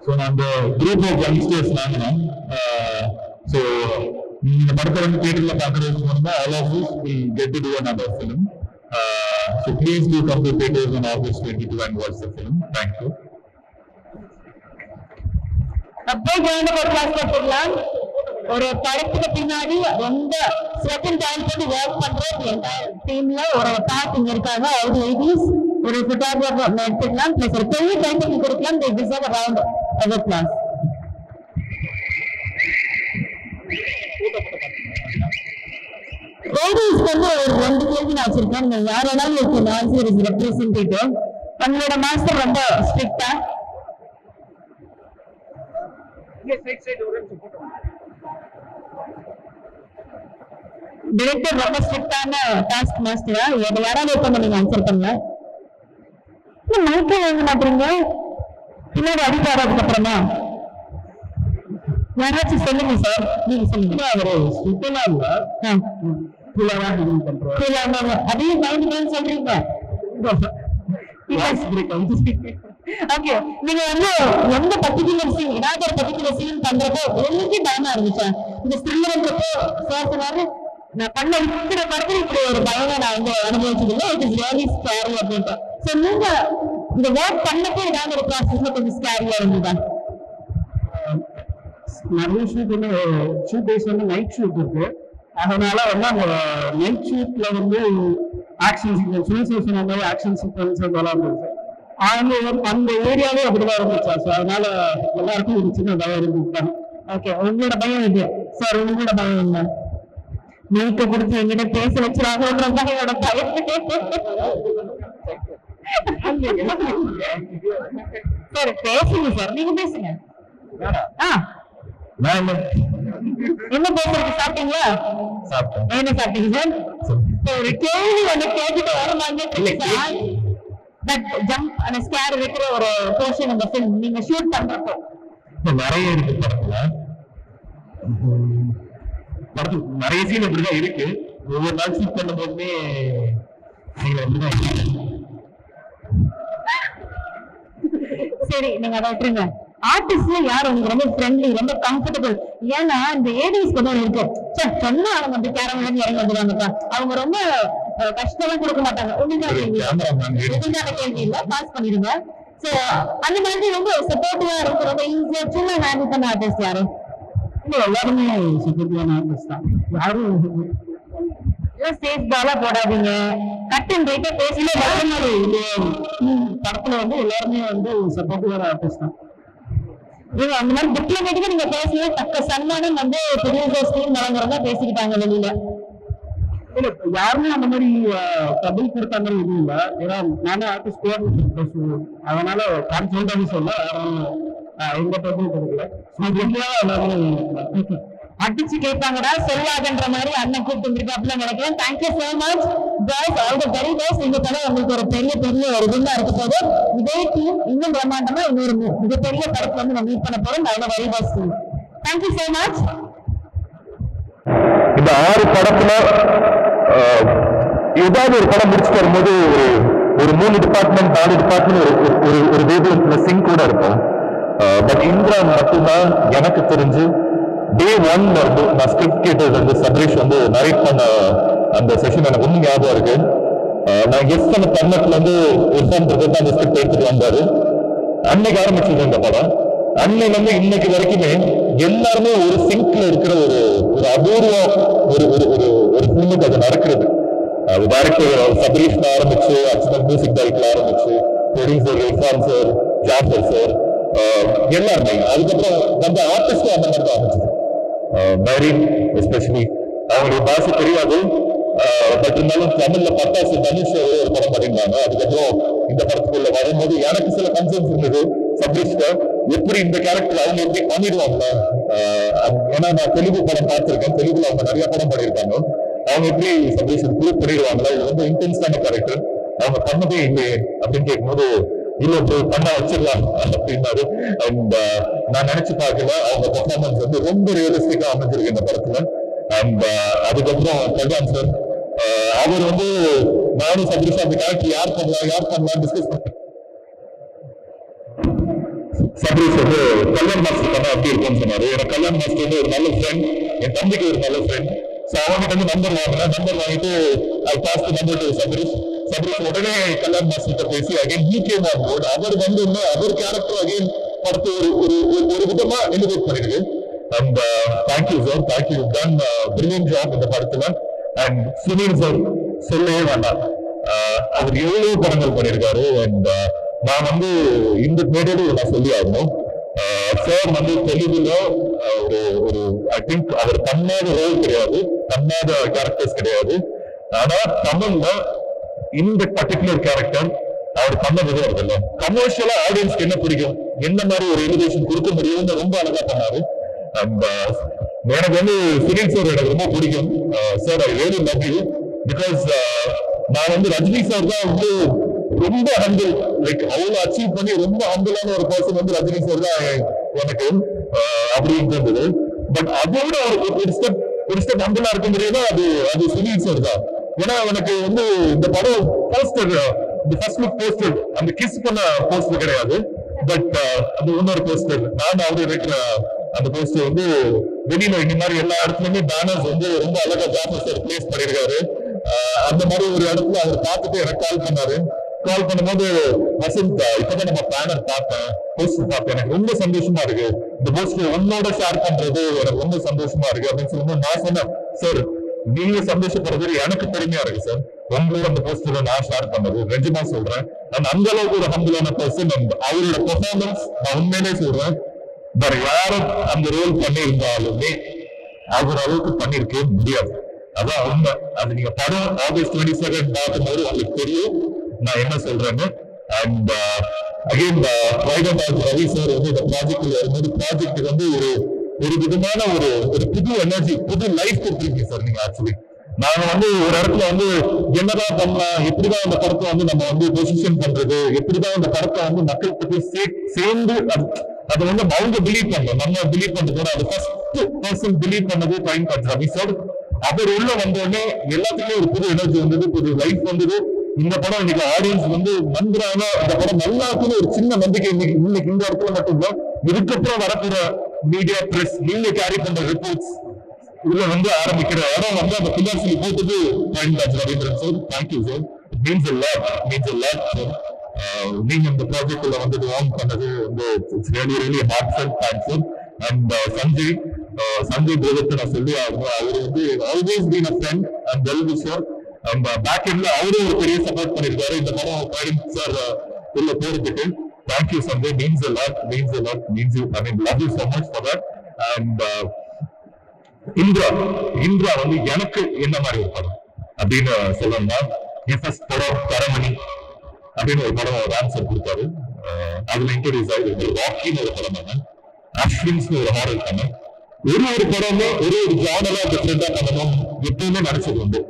so I'm the group of youngsters now. So இந்த படத்தை வந்து தியேட்டர்ல பார்க்கறதுக்கு all of us will get to do another film. So please do come to theaters on August 22 and watch the film. Thank you. ஒரு படத்துக்கு பின்னாடி ரொம்ப second time போட்டு ஒர்க் பண்ற டீம்ல ஒரு பார்ட்டிங் இருக்காங்க. ஒரு லேடிஸ் ஒரு போட்டோகிராஃபர் எடுத்துக்கலாம், பிளஸ் ஒரு பெரிய டைம் கொடுக்கலாம். they deserve a round of applause. Ladies வந்து ஒரு 2 கேள்வி நான் வச்சிருக்கேன். நீங்க யாரெல்லாம் இருக்கு நான் சீரிஸ் ரெப்ரசன்டேட்டிவ் உங்களோட மாஸ்டர் ரொம்ப ஸ்ட்ரிக்டா? டைரக்டர் ரொம்ப ஸ்ட்ரிக்டான டாஸ்க் மாஸ்டரா? எது யாராவது ஒருத்தவங்க நீங்க ஆன்சர் பண்ணல. மைக்கே வாங்க மாட்டீங்க, பின்னாடி அடிப்பாடுறதுக்கு அப்புறமா யாராச்சும் சொல்லுங்க சார். நீங்க சொல்லுங்க. அவரு ஸ்ட்ரிக்டா அதையும் பயந்து சொல்றீங்க. ஓகே, நீங்க வந்து எந்த பர்டிகுலர் சீன், ஏதாவது ஒரு பர்டிகுலர் சீன் பண்றப்போ உங்களுக்கு பயமா இருந்துச்சா? இந்த ஸ்டில்லர்ன்றப்போ சார் சொன்னாரு நான் பண்ண இருக்கிற படத்துல இப்படி ஒரு பயனை நான் வந்து அனுபவிச்சதில்லை, இட் இஸ் ரியலி ஸ்கேரி அப்படின்ட்டு. ஸோ நீங்க இந்த ஒர்க் பண்ணப்போ ஏதாவது ஒரு ப்ராசஸ்ல கொஞ்சம் ஸ்கேரியா இருந்ததா? நிறைய ஷூட் வந்து ஷூட் டேஸ் வந்து நைட் ஷூட் இருக்கு. அதனால வந்து அந்த நைட் ஷூட்ல வந்து ஆக்ஷன் சீக்வன்ஸ் சொன்ன மாதிரி ஆக்ஷன் சீக்வன்ஸ் அதெல்லாம் இருந்துச்சு. அந்த ஏரியாவே அப்படிதான் இருந்துச்சா. ஸோ அதனால எல்லாருக்கும் ஒரு சின்ன பயம் இருந்துச்சு. ஓகே, உங்களோட பயம் இது சார். உங்களோட பயம் என்ன? நீக்க கொடுத்து எங்கிட்ட பேச வச்சிடாதோன்ற பையோட பயம். சார் பேசுங்க சார், நீங்க பேசுங்க. என்ன பேசுறது? சாப்பிட்டீங்களா? என்ன சாப்பிட்டீங்க சார்? ஒரு கேள்வி ஒண்ணு கேட்டுட்டு வரமாங்க. ஜம்ப் அந்த ஸ்கேர் இருக்கிற ஒரு போர்ஷன் இந்த ஃபிலிம் நீங்க ஷூட் பண்றப்போ நிறைய இருக்கு படத்துல நிறைய சீன் அப்படிதான் இருக்கு. ஒவ்வொரு நாள் ஷூட் பண்ணும் போதுமே அப்படிதான். சரி, நீங்க அதை விட்டுருங்க. ஆர்டிஸ்ட்ல யார் உங்களுக்கு ரொம்ப ஃப்ரெண்ட்லி, ரொம்ப கம்ஃபர்டபுள்? ஏன்னா இந்த ஏடிஸ் கொஞ்சம் இருக்கு சொன்னா அவங்க வந்து கேரம்ல இருந்து இறங்கி வந்துடுவாங்கப்பா. அவங்க ரொம்ப கஷ்டம்லாம் கொடுக்க மாட்டாங்க. உங்களுக்கான கேள்வி இல்ல, பாஸ் பண்ணிடுங்க. சோ அந்த மாதிரி ரொம்ப சப்போர்ட்டிவா இருக்கு, ரொம்ப ஈஸியா சின்ன ஹேண்டில் பண்ண ஆர்டிஸ்ட் யாரு? எல்லாருமே சப்போர்ட்டிவான ஆர்டிஸ்ட் தான். யாரும் சேஃப் பாலா போடாதீங்க, கட் அண்ட் ரைட்டா பேசல. படத்துல வந்து எல்லாருமே வந்து சப்போர்ட்டிவான ஆர்டிஸ்ட் தான். அந்த மாதிரி டிப்ளமேட்டிக்கா நீங்க பேசல. தக்க சன்மானம் வந்து ப்ரொடியூசர்ஸ் டீம் வழங்குறதா பேசிக்கிட்டாங்க வெளியில. யாருமே அந்த மாதிரி டபுள் கொடுத்த மாதிரி எதுவும் இல்லை. ஏன்னா நானே ஆர்டிஸ்ட் கோஆர்டினேட்டர், அதனால கான்ஃபிடன்டாவே சொல்ல எங்க டபுள் கொடுக்கல. எல்லாருமே அடிச்சு கேட்பாங்கடா சொல்லாதன்ற மாதிரி அண்ணன் கூப்பிட்டு இருக்காப்ல நினைக்கிறேன். Thank you so much guys, all the very best. இந்த படம் உங்களுக்கு ஒரு பெரிய ஒரு இதுவா இருக்க போது. இதே டீம் இன்னும் பிரம்மாண்டமா இன்னொரு மிகப்பெரிய படத்துல வந்து நம்ம மீட் பண்ண போறோம். All the very best. Thank you so much. இந்த 6 படத்துல ஏதாவது ஒரு படம் முடிச்சு வரும்போது ஒரு 3 டிபார்ட்மெண்ட் 4 டிபார்ட்மெண்ட் ஒரு வேவ்லென்த்ல சிங்க் கூட இருக்கும். பட் இந்திரா மட்டும்தான் எனக்கு தெரிஞ்சு டே 1 இருந்து நான் ஸ்கிரிப்ட் கேட்டது வந்து சபரீஷ் வந்து நரேட் பண்ண அந்த செஷன் எனக்கு ஒன்றும் ஞாபகம் இருக்கு. நான் கெஸ்ட் பண்ண தருணத்துல இருந்து இர்ஃபான் பிரதர் தான் அந்த ஸ்கிரிப்ட் எடுத்துட்டு வந்தாரு. அன்னைக்கு ஆரம்பிச்சது இந்த படம். அன்னையில இருந்து இன்னைக்கு வரைக்குமே எல்லாருமே ஒரு சிங்க்ல இருக்கிற ஒரு அபூர்வம் ஒரு ஃபிலிமுக்கு அது நடக்கிறது. டைரக்டர் சபரீஷ் ஆரம்பிச்சு, அச்சுதன் மியூசிக் டைரக்டர் ஆரம்பிச்சு, producer Irfan sir, Jaffar sir, எல்லாருமே. அதுக்கப்புறம் நம்ம ஆர்டிஸ்டும் அந்த மாதிரி தான் ஆரம்பிச்சது. மேரின் எஸ்பெஷலி அவங்களுக்கு பாஷை தெரியாது, பட் இருந்தாலும் தமிழ்ல பட்டாசு தனுஷ் ஒரு படம் பண்ணியிருந்தாங்க. அதுக்கப்புறம் இந்த படத்துக்குள்ள வரும்போது எனக்கு சில கன்சர்ன்ஸ் இருந்தது. சபரீஷ்ட எப்படி இந்த கேரக்டர் அவங்க எப்படி பண்ணிடுவாங்களா, ஏன்னா நான் தெலுங்கு படம் பார்த்திருக்கேன், தெலுங்குல அவங்க நிறைய படம் பண்ணியிருக்காங்க. அவங்க எப்படி சபரீஷ் ப்ரூவ் பண்ணிடுவாங்களா, இது ரொம்ப இன்டென்ஸான கேரக்டர், அவங்க பண்ணதே இல்லையே அப்படின்னு கேட்கும்போது இல்ல பண்ண வச்சிடலாம் அப்படின்னாரு. அண்ட் நான் நினைச்சு பார்க்கல, அவங்க பெர்ஃபார்மன்ஸ் வந்து ரொம்ப ரியலிஸ்டிக்கா அமைஞ்சிருக்கு இந்த படத்துல. அண்ட் அதுக்கப்புறம் கல்யாண் சார் அவர் வந்து நானும் சபரீஷ் அந்த கேரக்டர் யார் பண்ணலாம் டிஸ்கஸ் பண்ண. சபரீஷ் வந்து கல்யாண் மாஸ்டர் பண்ண அப்படி இருக்கும்னு சொன்னாரு. எனக்கு கல்யாண் மாஸ்டர் வந்து ஒரு நல்ல ஃப்ரெண்ட், என் தம்பிக்கு ஒரு நல்ல ஃப்ரெண்ட். ஸோ அவங்ககிட்ட வந்து நம்பர் வாங்கிட்டு I pass the number to Sabarish. Sabarish உடனே கல்யாண் மாஸ்டர் பேசி again he came on board. அவர் வந்து இன்னும் அவர் கேரக்டர் அகைன் படத்தை ஒரு விதமா எலிவேட் பண்ணிருக்கு. And thank you sir, thank you done brilliant job இந்த படத்துல. அண்ட் சுனில் சார் சொல்லவே வேண்டாம், அவர் எவ்வளவு படங்கள் பண்ணியிருக்காரு. அண்ட் நான் வந்து இந்த மேடையில நான் சொல்லி ஆகணும், சார் வந்து தெலுங்குல ஒரு ஐ திங்க் அவர் பண்ணாத ரோல் கிடையாது, பண்ணாத கேரக்டர்ஸ் கிடையாது. ஆனா தமிழ்ல இந்த பர்டிகுலர் கேரக்டர் அவர் பண்ண விதம் இருக்குல்ல, கமர்ஷியலா ஆடியன்ஸ்க்கு என்ன பிடிக்கும், என்ன மாதிரி ஒரு எலிவேஷன் கொடுக்க முடியும்னு ரொம்ப அழகா பண்ணாரு. அண்ட் எனக்கு வந்து சுனில் சார் எனக்கு ரொம்ப பிடிக்கும். Sir I really love you because நான் வந்து ரஜினி சார் தான் வந்து ரொம்ப ஹம்பிள், லைக் அவ்வளவு அச்சீவ் பண்ணி ரொம்ப ஹம்பிளான ஒரு பர்சன் வந்து ரஜினி சார் தான் எனக்கு அப்படின்னு இருந்தது. பட் அதோட ஒரு ஸ்டெப் ஹம்பிளா இருக்க முடியும்னா அது சுனில் சார் தான். ஏன்னா எனக்கு வந்து இந்த படம் போஸ்டர், இந்த ஃபர்ஸ்ட் லுக் போஸ்டர், அந்த கிஸ் பண்ண போஸ்டர் கிடையாது, பட் அது இன்னொரு போஸ்டர் நான் அவரு இருக்கிற அந்த போஸ்டர் வந்து வெளியில இந்த மாதிரி எல்லா இடத்துலயுமே பேனர்ஸ் வந்து ரொம்ப அழகா ஜாஃபர் சார் பிளேஸ் பண்ணிருக்காரு. அந்த மாதிரி ஒரு இடத்துல அவர் பார்த்துட்டு எனக்கு கால் பண்ணாரு. கால் பண்ணும்போது வசந்த் இப்பதான் நம்ம பேனர் பார்த்தேன், போஸ்டர் பார்த்தேன், எனக்கு ரொம்ப சந்தோஷமா இருக்கு, இந்த போஸ்டர் உன்னோட ஷேர் பண்றது எனக்கு ரொம்ப சந்தோஷமா இருக்கு அப்படின்னு சொல்லும்போது நான் சொன்னேன், சார் நீங்க சந்தோஷப்படுறது எனக்கு பெருமையா இருக்கு சார், உங்களோட அந்த போஸ்டரை நான் ஷேர் பண்ணது நிஜமா சொல்றேன். அந்த அளவுக்கு ஒரு ஹம்பிளான பர்சன். அவரோட பெர்ஃபார்மன்ஸ் நான் உண்மையிலே சொல்றேன், வேற யாரும் அந்த ரோல் பண்ணியிருந்தாலுமே அவர் அளவுக்கு பண்ணிருக்கவே முடியாது. அதான் உண்மை. அது நீங்க படம் ஆகஸ்ட் 22 பார்க்கும்போது உங்களுக்கு தெரியும் நான் என்ன சொல்றேன்னு. அண்ட் அகைன் வைகண்டாஜ் ரவி சார் வந்து இந்த ப்ராஜெக்ட்ல வரும்போது ப்ராஜெக்ட் வந்து ஒரு விதமான ஒரு புது எனர்ஜி, புது லைஃப் கொடுத்துருக்கீங்க சார் நீங்க. ஆக்சுவலி நாங்க வந்து ஒரு இடத்துல வந்து என்னதான் பண்ணலாம், எப்படிதான் அந்த படத்தை வந்து நம்ம வந்து பொசிஷன் பண்றது, எப்படிதான் அந்த படத்தை வந்து மக்கள் பத்தி சேர்ந்து அதை வந்து அவங்க பிலீவ் பண்ணணும், நம்ம பிலீவ் பண்றதோட அது ஃபர்ஸ்ட் பர்சன் பிலீவ் பண்ணது வைகண்டாஜ் ரவி சார். அவர் உள்ள வந்தோடனே எல்லாத்துக்குமே ஒரு புது எனர்ஜி வந்தது, புது லைஃப் வந்தது. இந்த படம் இன்னைக்கு ஆடியன்ஸ் வந்து நம்புறாங்க, இந்த படம் நல்லா இருக்குன்னு ஒரு சின்ன நம்பிக்கை இன்னைக்கு இந்த இடத்துல மட்டும்தான். இதுக்கப்புறம் வரக்கூட மீடியா பிரஸ் நீங்க கேரி பண்ற ரிப்போர்ட்ஸ் இதுல வந்து ஆரம்பிக்கிற இடம் வந்து அந்த பில்லர் சொல்லி போட்டது வைகண்டாஜ் Ravindran sir. Thank you sir, it means a lot sir. நீங்க இந்த ப்ராஜெக்ட்ல வந்து வார்ன் பண்ணது வந்து it's really heartfelt thanks sir. And Sanjay பிரதத்தை நான் சொல்லி ஆகணும், அவர் வந்து always been a friend and well wisher. And back எண்ட்ல அவரும் ஒரு பெரிய சப்போர்ட் பண்ணிருக்காரு இந்த படம் சார் உள்ள போறதுக்கு. Thank you Sanjay, means a lot, I mean love you so much for that. And Indira வந்து எனக்கு என்ன மாதிரி ஒரு படம் அப்படின்னு சொல்லணும்னா, என் ஃபர்ஸ்ட் படம் தரமணி அப்படின்னு ஒரு படம் ராம் சார் கொடுத்தாரு. அதுல இன்ட்ரோடியூஸ் ஆகி ராக்கின்னு ஒரு படம் பண்ணேன், அஸ்வின்ஸ் ஒரு ஹாரர் பண்ணேன். ஒரு படமே ஒரு ஜானரா டிஃபரெண்டா பண்ணணும் எப்பவுமே நினைச்சது உண்டு.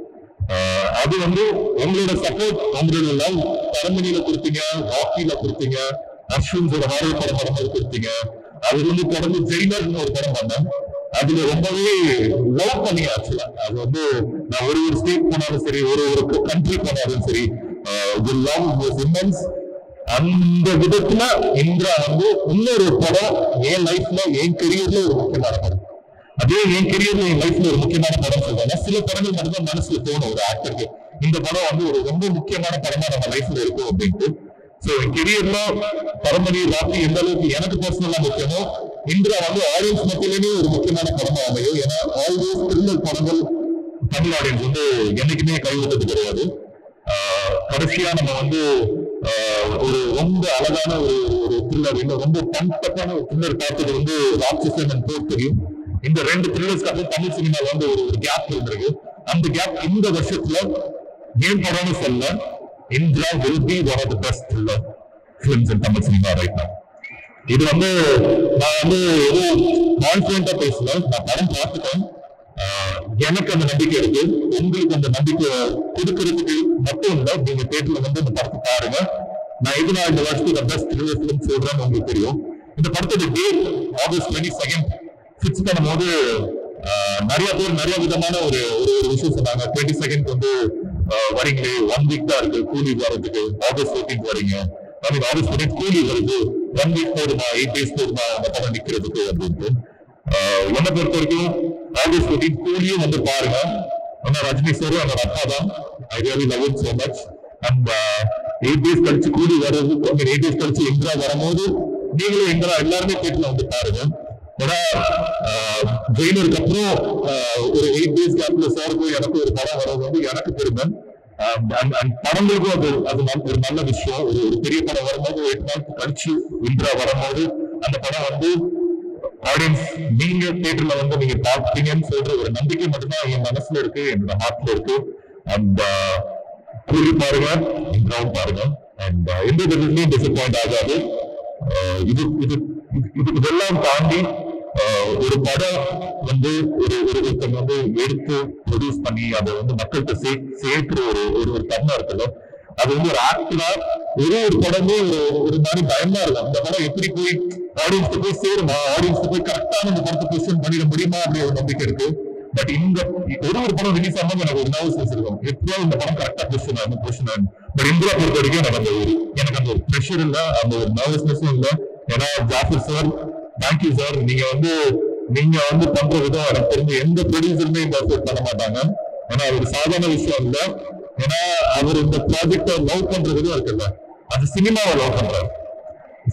அது வந்து உங்களோட சப்போர்ட், உங்களோட லவ் தரமணியில கொடுத்தீங்க, ராக்கில கொடுத்தீங்க, அஸ்வின்ஸ் ஒரு ஹாரர் படம் பண்ணும்போது கொடுத்தீங்க. அது வந்து தொடர்ந்து ஜெயிலர்னு ஒரு படம் பண்ணேன், அதுல ரொம்பவே லவ் பண்ணீங்க. ஆக்சுவலா அது வந்து நான் ஒரு ஸ்டேட் போனாலும் சரி, ஒரு கண்ட்ரி போனாலும் சரி, the love was immense. அந்த விதத்துல இந்திரா வந்து இன்னொரு படம் என் லைஃப்ல என் கெரியர்ல ஒரு முக்கியமான படம். அதே என் கெரியர்ல என் லைஃப்ல ஒரு முக்கியமான படம் சொல்றாங்க. சில படங்கள் மட்டும்தான் மனசுல தோணும் ஒரு ஆக்டருக்கு, இந்த படம் வந்து ஒரு ரொம்ப முக்கியமான படமா நம்ம லைஃப்ல இருக்கும் அப்படின்ட்டு. ஸோ என் கெரியர்ல பரமதி ராக்கி எந்த அளவுக்கு எனக்கு பர்சனலா முக்கியமோ, இந்திரா வந்து ஆடியன்ஸ் மத்தியிலுமே ஒரு முக்கியமான படமா அமையும். ஏன்னா ஆல்வேஸ் த்ரில்லர் படங்கள் தமிழ் ஆடியன்ஸ் வந்து என்னைக்குமே கைவிட்டது கிடையாது. கடைசியா நம்ம வந்து ஒரு ரொம்ப அழகான ஒரு த்ரில்லர், ரொம்ப பண்பட்டான ஒரு த்ரில்லர் பார்த்தது வந்து ராட்சசன் போர் தெரியும். இந்த 2 த்ரில்லர்ஸ்க்காக தமிழ் சினிமால வந்து ஒரு கேப் இருந்திருக்கு. அந்த கேப் இந்த வருஷத்துல ஏன் படம்னு சொல்ல, Indira will be one of the best thriller films in Tamil cinema right now. இது வந்து நான் வந்து ஏதோ கான்ஃபிடென்ட்டா பேசல, நான் படம் பார்த்துட்டேன். எனக்கு அந்த நம்பிக்கை இருக்கு. உங்களுக்கு அந்த நம்பிக்கை கொடுக்கறதுக்கு மட்டும் இல்லை, நீங்க தேட்டர்ல வந்து இந்த படத்தை பாருங்க. நான் எதுனா இந்த வருஷத்துக்கு பெஸ்ட் த்ரில்லர் ஃபிலிம் சொல்றேன்னு உங்களுக்கு தெரியும். இந்த படத்தோட டேட் ஆகஸ்ட் 22 ஃபிக்ஸ் பண்ணும் போது நிறைய பேர் நிறைய விதமான ஒரு விஷயம் சொன்னாங்க. 22 வந்து வரீங்களே, 1 வீக் தான் இருக்கு கூலி வரதுக்கு, ஆகஸ்ட் 14 வரீங்க, ஆகஸ்ட் 14 கூலி வருது, 1 வீக் போதுமா, 8 days போதுமா அந்த படம் நிக்கிறதுக்கு அப்படின்ட்டு. என்னை பொறுத்த வரைக்கும் ஆகஸ்ட் 14 கூலியும் வந்து பாருங்க. ஆனா ரஜினி சார் அவரோட அப்பா தான். I really love it so much. And 8 days கழிச்சு கூலி வர்றது, 8 days கழிச்சு இந்திரா வரும்போது நீங்களும் இந்திரா எல்லாருமே தேட்டர்ல வந்து பாருங்க. ஏன்னா ஜெயிலருக்கு அப்புறம் ஒரு 8 days கேப்ல சாருக்கும் எனக்கு ஒரு படம் வர்றது வந்து எனக்கு பெருமை. படங்களுக்கும் அது ஒரு நல்ல விஷயம். ஒரு பெரிய படம் வரும்போது 8 நாள் கழிச்சு இந்திரா வரும்போது அந்த படம் வந்து ஆடியன்ஸ் நீங்க தியேட்டர்ல வந்து நீங்க பார்ப்பீங்கன்னு சொல்ற ஒரு நம்பிக்கை மட்டும்தான் என் மனசுல இருக்கு, என்னோட ஹார்ட்ல இருக்கு. அந்த கூலி பாருங்க, இந்திராவும் பாருங்க. அண்ட் எந்த விதத்துலயும் டிசப்பாயிண்ட் ஆகாது. இதெல்லாம் தாண்டி ஒரு படம் வந்து ஒருத்தங்க வந்து எடுத்து ப்ரொடியூஸ் பண்ணி அதை வந்து மக்கள்கிட்ட சேர்க்கிற ஒரு தன்மை இருக்குல்ல, அது வந்து ஒரு ஆக்டரா ஒரு படமே ஒரு மாதிரி பயமா இருக்கும். அந்த படம் எப்படி போய் ஆடியன்ஸ்க்கு போய் சேருமா, ஆடியன்ஸ்க்கு போய் கரெக்டான அந்த படத்தை பொசிஷன் பண்ணிட முடியுமா அப்படி ஒரு நம்பிக்கை இருக்கு. பட் இந்த ஒரு படம் ரிலீஸ் ஆகும்போது எனக்கு ஒரு நர்வஸ்னஸ் இருக்கும், எப்படியாவது இந்த படம் கரெக்டா பொசிஷன் ஆகும். பட் இந்திரா பொறுத்த வரைக்கும் எனக்கு அந்த ஒரு ப்ரெஷர் இல்லை, அந்த ஒரு நர்வஸ்னஸும் இல்லை. ஏன்னா ஜாஃபர் சார், தேங்க்யூ சார், நீங்க வந்து பண்ற விதம் எனக்கு தெரிஞ்ச எந்த ப்ரொடியூசருமே இந்த பண்ண மாட்டாங்க. ஏன்னா அது ஒரு சாதாரண விஷயம் இல்லை. ஏன்னா அவர் இந்த ப்ராஜெக்டை லவ் பண்ற விதம் இருக்குல்ல, அது சினிமாவை லவ் பண்றாரு.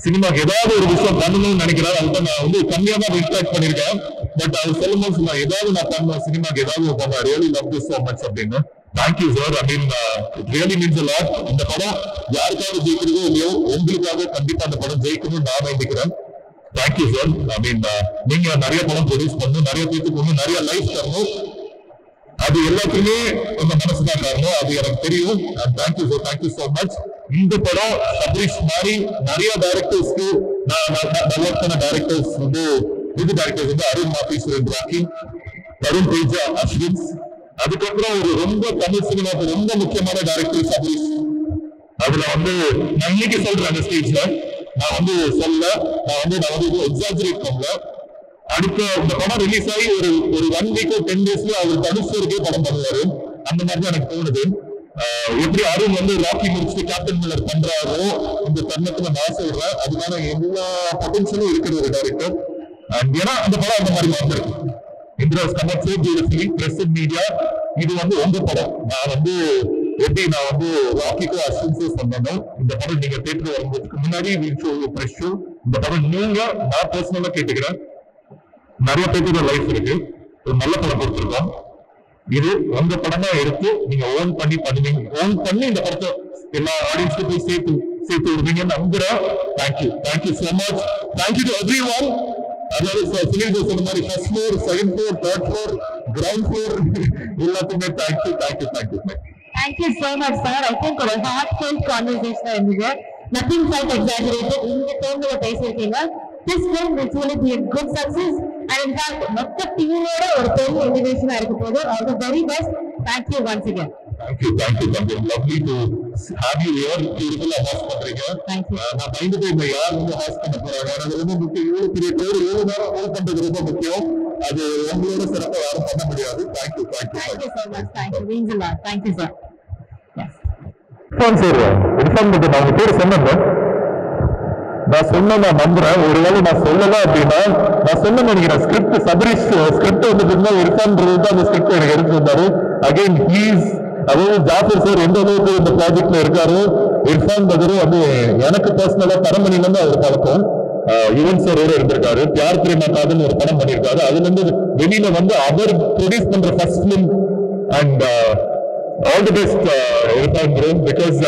சினிமாக்கு ஏதாவது ஒரு விஷயம் பண்ணணும்னு நினைக்கிறாரு. அதுதான் நான் வந்து கம்மியா தான் இன்ட்ராக்ட் பண்ணிருக்கேன். பட் அவர் சொல்லும் போது நான் ஏதாவது நான் பண்ண சினிமாக்கு ஏதாவது பண்ண really love this so much அப்படின்னு. Thank you sir. I mean it really means a lot. இந்த படம் யாருக்காவது ஜெயிக்கிறதோ இல்லையோ, உங்களுக்காக கண்டிப்பா அந்த படம் ஜெயிக்கணும்னு நான் வேண்டிக்கிறேன். Thank you sir. ஐ மீன் நீங்க நிறைய படம் ப்ரொடியூஸ் பண்ணணும், நிறைய பேருக்கு ஒண்ணு நிறைய லைஃப் தரணும். அது எல்லாத்துக்குமே உங்க மனசுதான் காரணம், அது எனக்கு தெரியும். Thank you sir, thank you so much. இந்த படம் சபரீஷ் மாதிரி நிறைய டைரக்டர்ஸ்க்கு நான் ஒர்க் பண்ண டைரக்டர்ஸ் வந்து புது டைரக்டர்ஸ் வந்து அருண் மாதேஸ்வரன், ராக்கி, தருண் தேஜா, அஸ்வின், அதுக்கப்புறம் ஒரு ரொம்ப தமிழ் சினிமாவுக்கு ரொம்ப முக்கியமான டைரக்டர் சபரீஷ். அதுல வந்து நான் இன்னைக்கு சொல்றேன் அந்த ஸ்டேஜ்ல, நான் வந்து எக்ஸாஜரேட் பண்ணல. அடுத்த இந்த படம் ரிலீஸ் ஆகி ஒரு 1 week 10 daysல அவர் தனுஷருக்கே படம் பண்ணுவாரு. அந்த மாதிரி எனக்கு தோணுது. எப்படி அருண் வந்து ராக்கி முடிச்சுட்டு கேப்டன் மில்லர் பண்றாரோ இந்த தருணத்துல நான் சொல்றேன், அதுக்கான எல்லா பொட்டன்ஷியலும் இருக்கிற ஒரு டைரக்டர். ஏன்னா அந்த படம் அந்த மாதிரி வந்துருக்கு. இந்திராஸ் come up so beautifully, press and media. இது வந்து உங்க படம். நான் வந்து ராக்கிக்கும் அஸ்வின்ஸும் சொன்னோம், இந்த படம் நீங்க தியேட்டர் வரும்போதுக்கு முன்னாடி ஃப்ரெஷ் ஷோ. இந்த படம் நீங்க நான் பர்சனலா கேட்டுக்கிறேன், நிறைய பேருக்கு லைஃப் இருக்கு, ஒரு நல்ல படம் கொடுத்துருக்கோம். இது உங்க படமா எடுத்து நீங்க ஓன் பண்ணி பண்ணுவீங்க, ஓன் பண்ணி இந்த படத்தை எல்லா ஆடியன்ஸ்க்கு போய் சேர்த்து விடுவீங்கன்னு நம்புறேன். Thank you so much. Thank you to every one. அதாவது சுனில் சொன்ன மாதிரி first floor, second floor, third floor, ground floor எல்லாத்துக்குமே thank you. Thank you so much, sir. I think ஒரு heartfelt conversation இருந்தது. Nothing felt exaggerated. இந்த டோன்ல பேசியிருக்கீங்க. This film will truly be a good success. And in fact, மொத்த டீமோட ஒரு பெரிய எலிவேஷனா இருக்க போது. All the very best. Thank you once again. Thank you. Lovely to have you here. Beautiful host பண்றீங்க. Thank you. நான் பயந்து போய் யார் வந்து ஹோஸ்ட் பண்ண போறாங்க, அது ரொம்ப முக்கியம். இவ்வளவு பெரிய டோர் 7 நேரம் ஹோஸ்ட் பண்றது ரொம்ப முக்கியம். அது உங்களோட சிறப்பா யாரும் பண்ண முடியாது. Thank you so much. Thank you. Means a lot. Thank you, sir. Yes. Irfan sir பத்தி நான் உங்க பேர் சொன்னேன். நான் சொன்ன நான் நம்புறேன். ஒருவேளை நான் சொல்லல அப்படின்னா நான் சொன்ன நினைக்கிறேன். ஸ்கிரிப்ட் சபரீஷ் ஸ்கிரிப்ட் வந்து இர்ஃபான்றது தான் அந்த ஸ்கிரிப்ட் எனக்கு எடுத்து வந்தாரு. அகைன் ஹீஸ் அதாவது ஜாஃபர் சார் எந்த அளவுக்கு இந்த ப்ராஜெக்ட்ல இருக்காரு, இர்ஃபான் பகரு அது எனக்கு பர்சனலா பரமணில இருந்து அவர் பழக்கம். யுவன் சாரோட இருந்திருக்காரு. பியார் பிரேமா காதல் ஒரு படம் பண்ணியிருக்காரு. அதுல இருந்து வெளியில வந்து அவர் ப்ரொடியூஸ் பண்ற first film. And all the best Irfan bro. Because